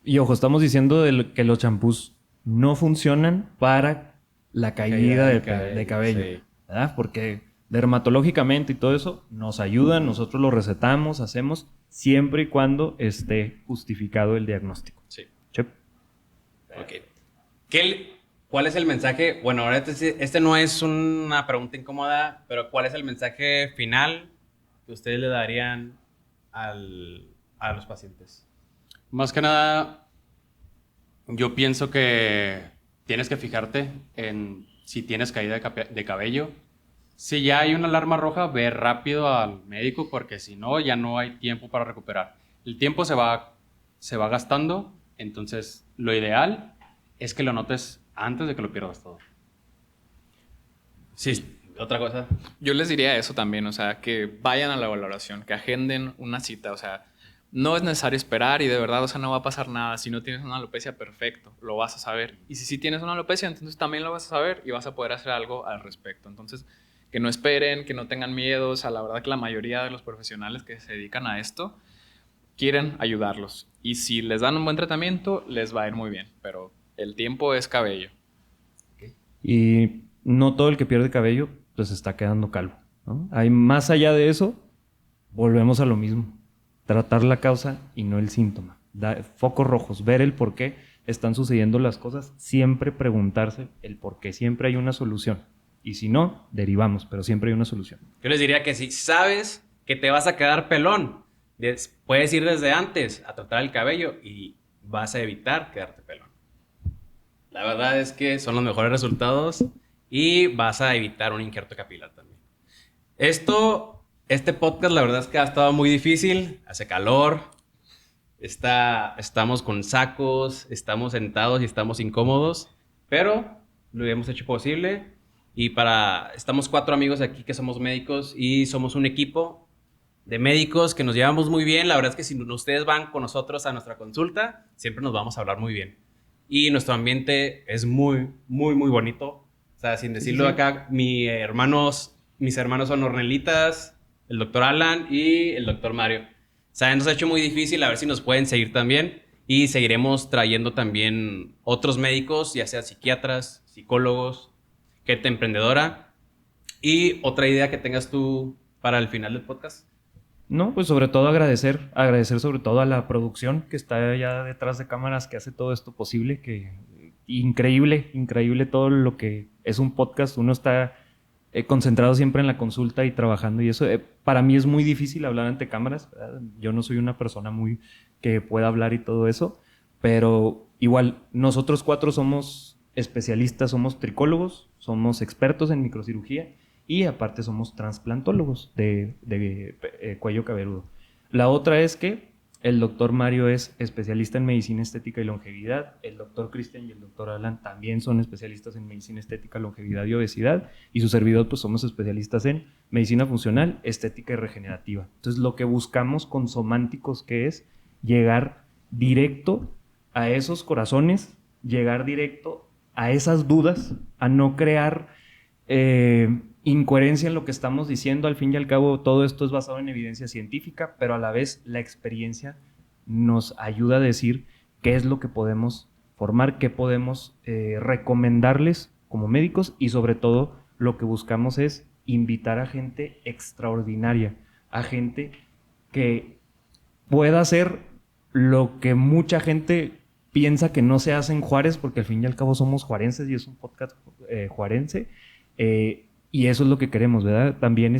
Y ojo, estamos diciendo que los champús no funcionan para la caída de cabello, sí. ¿verdad? Porque dermatológicamente y todo eso nos ayudan, nosotros lo recetamos, hacemos, siempre y cuando esté justificado el diagnóstico. Sí. Sí. Ok. ¿Cuál es el mensaje? Bueno, ahora este no es una pregunta incómoda, pero ¿cuál es el mensaje final que ustedes le darían a los pacientes? Más que nada, yo pienso que tienes que fijarte en si tienes caída de cabello. Si ya hay una alarma roja, ve rápido al médico porque si no, ya no hay tiempo para recuperar. El tiempo se va gastando, entonces lo ideal es que lo notes antes de que lo pierdas todo. Sí, otra cosa. Yo les diría eso también, o sea, que vayan a la valoración, que agenden una cita, o sea, no es necesario esperar y de verdad, o sea, no va a pasar nada. Si no tienes una alopecia, perfecto, lo vas a saber. Y si sí tienes una alopecia, entonces también lo vas a saber y vas a poder hacer algo al respecto. Entonces, que no esperen, que no tengan miedo, o sea, la verdad que la mayoría de los profesionales que se dedican a esto quieren ayudarlos. Y si les dan un buen tratamiento, les va a ir muy bien, pero el tiempo es cabello. Y no todo el que pierde cabello, pues está quedando calvo, ¿no? Hay más allá de eso, volvemos a lo mismo. Tratar la causa y no el síntoma. Focos rojos, ver el por qué están sucediendo las cosas, siempre preguntarse el por qué, siempre hay una solución. Y si no, derivamos, pero siempre hay una solución. Yo les diría que si sabes que te vas a quedar pelón, puedes ir desde antes a tratar el cabello y vas a evitar quedarte pelón. La verdad es que son los mejores resultados y vas a evitar un injerto capilar también. Este podcast la verdad es que ha estado muy difícil, hace calor, estamos con sacos, estamos sentados y estamos incómodos, pero lo hemos hecho posible y estamos 4 amigos aquí que somos médicos y somos un equipo de médicos que nos llevamos muy bien. La verdad es que si ustedes van con nosotros a nuestra consulta, siempre nos vamos a hablar muy bien. Y nuestro ambiente es muy, muy, muy bonito. O sea, sin decirlo Sí. acá, mis hermanos son Ornelitas, el doctor Alan y el doctor Mario. O sea, nos ha hecho muy difícil, a ver si nos pueden seguir también. Y seguiremos trayendo también otros médicos, ya sea psiquiatras, psicólogos, gente emprendedora. Y otra idea que tengas tú para el final del podcast. No, pues sobre todo agradecer sobre todo a la producción que está allá detrás de cámaras, que hace todo esto posible, que increíble todo lo que es un podcast. Uno está concentrado siempre en la consulta y trabajando y eso, para mí es muy difícil hablar ante cámaras, ¿verdad? Yo no soy una persona muy que pueda hablar y todo eso, pero igual nosotros 4 somos especialistas, somos tricólogos, somos expertos en microcirugía y aparte somos trasplantólogos de cuello cabeludo. La otra es que el doctor Mario es especialista en medicina estética y longevidad. El doctor Cristian y el doctor Alan también son especialistas en medicina estética, longevidad y obesidad. Y su servidor, pues somos especialistas en medicina funcional, estética y regenerativa. Entonces, lo que buscamos con Sománticos, que es llegar directo a esos corazones, llegar directo a esas dudas, a no crear incoherencia en lo que estamos diciendo. Al fin y al cabo, todo esto es basado en evidencia científica, pero a la vez la experiencia nos ayuda a decir qué es lo que podemos formar, qué podemos recomendarles como médicos, y sobre todo lo que buscamos es invitar a gente extraordinaria, a gente que pueda hacer lo que mucha gente piensa que no se hace en Juárez, porque al fin y al cabo somos juarenses y es un podcast juarense. Y eso es lo que queremos, ¿verdad? También,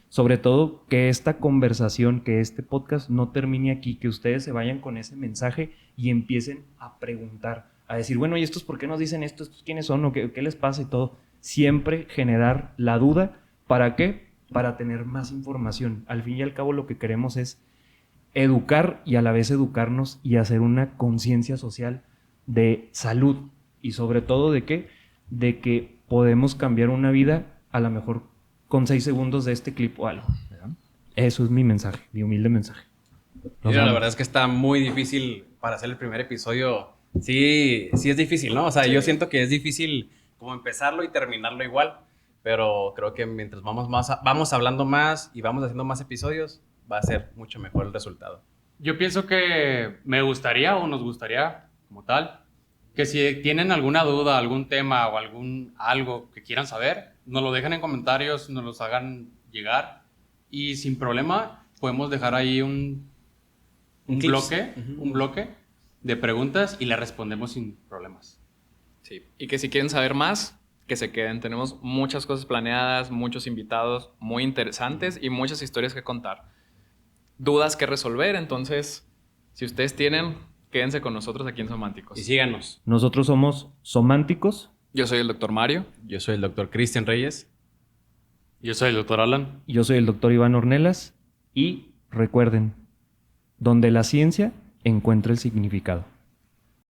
sobre todo, que esta conversación, que este podcast no termine aquí, que ustedes se vayan con ese mensaje y empiecen a preguntar, a decir, bueno, ¿y estos por qué nos dicen esto? ¿Estos quiénes son? ¿O qué les pasa? Y todo. Siempre generar la duda. ¿Para qué? Para tener más información. Al fin y al cabo, lo que queremos es educar y a la vez educarnos y hacer una conciencia social de salud. Y sobre todo, ¿de qué? De que podemos cambiar una vida a lo mejor con 6 segundos de este clip o algo, ¿verdad? Eso es mi mensaje, mi humilde mensaje. Mira, la verdad es que está muy difícil para hacer el primer episodio. Sí es difícil, ¿no? O sea, Sí. Yo siento que es difícil como empezarlo y terminarlo igual. Pero creo que mientras vamos hablando más y vamos haciendo más episodios, va a ser mucho mejor el resultado. Yo pienso que me gustaría o nos gustaría, como tal, que si tienen alguna duda, algún tema o algo que quieran saber, nos lo dejen en comentarios, nos los hagan llegar y sin problema podemos dejar ahí un bloque de preguntas y le respondemos sin problemas. Sí. Y que si quieren saber más, que se queden. Tenemos muchas cosas planeadas, muchos invitados muy interesantes y muchas historias que contar. Dudas que resolver, entonces, si ustedes tienen, quédense con nosotros aquí en Sománticos. Y síganos. Nosotros somos Sománticos. Yo soy el Dr. Mario. Yo soy el Dr. Cristian Reyes. Yo soy el Dr. Alan. Yo soy el Dr. Iván Ornelas. Y recuerden, donde la ciencia encuentra el significado.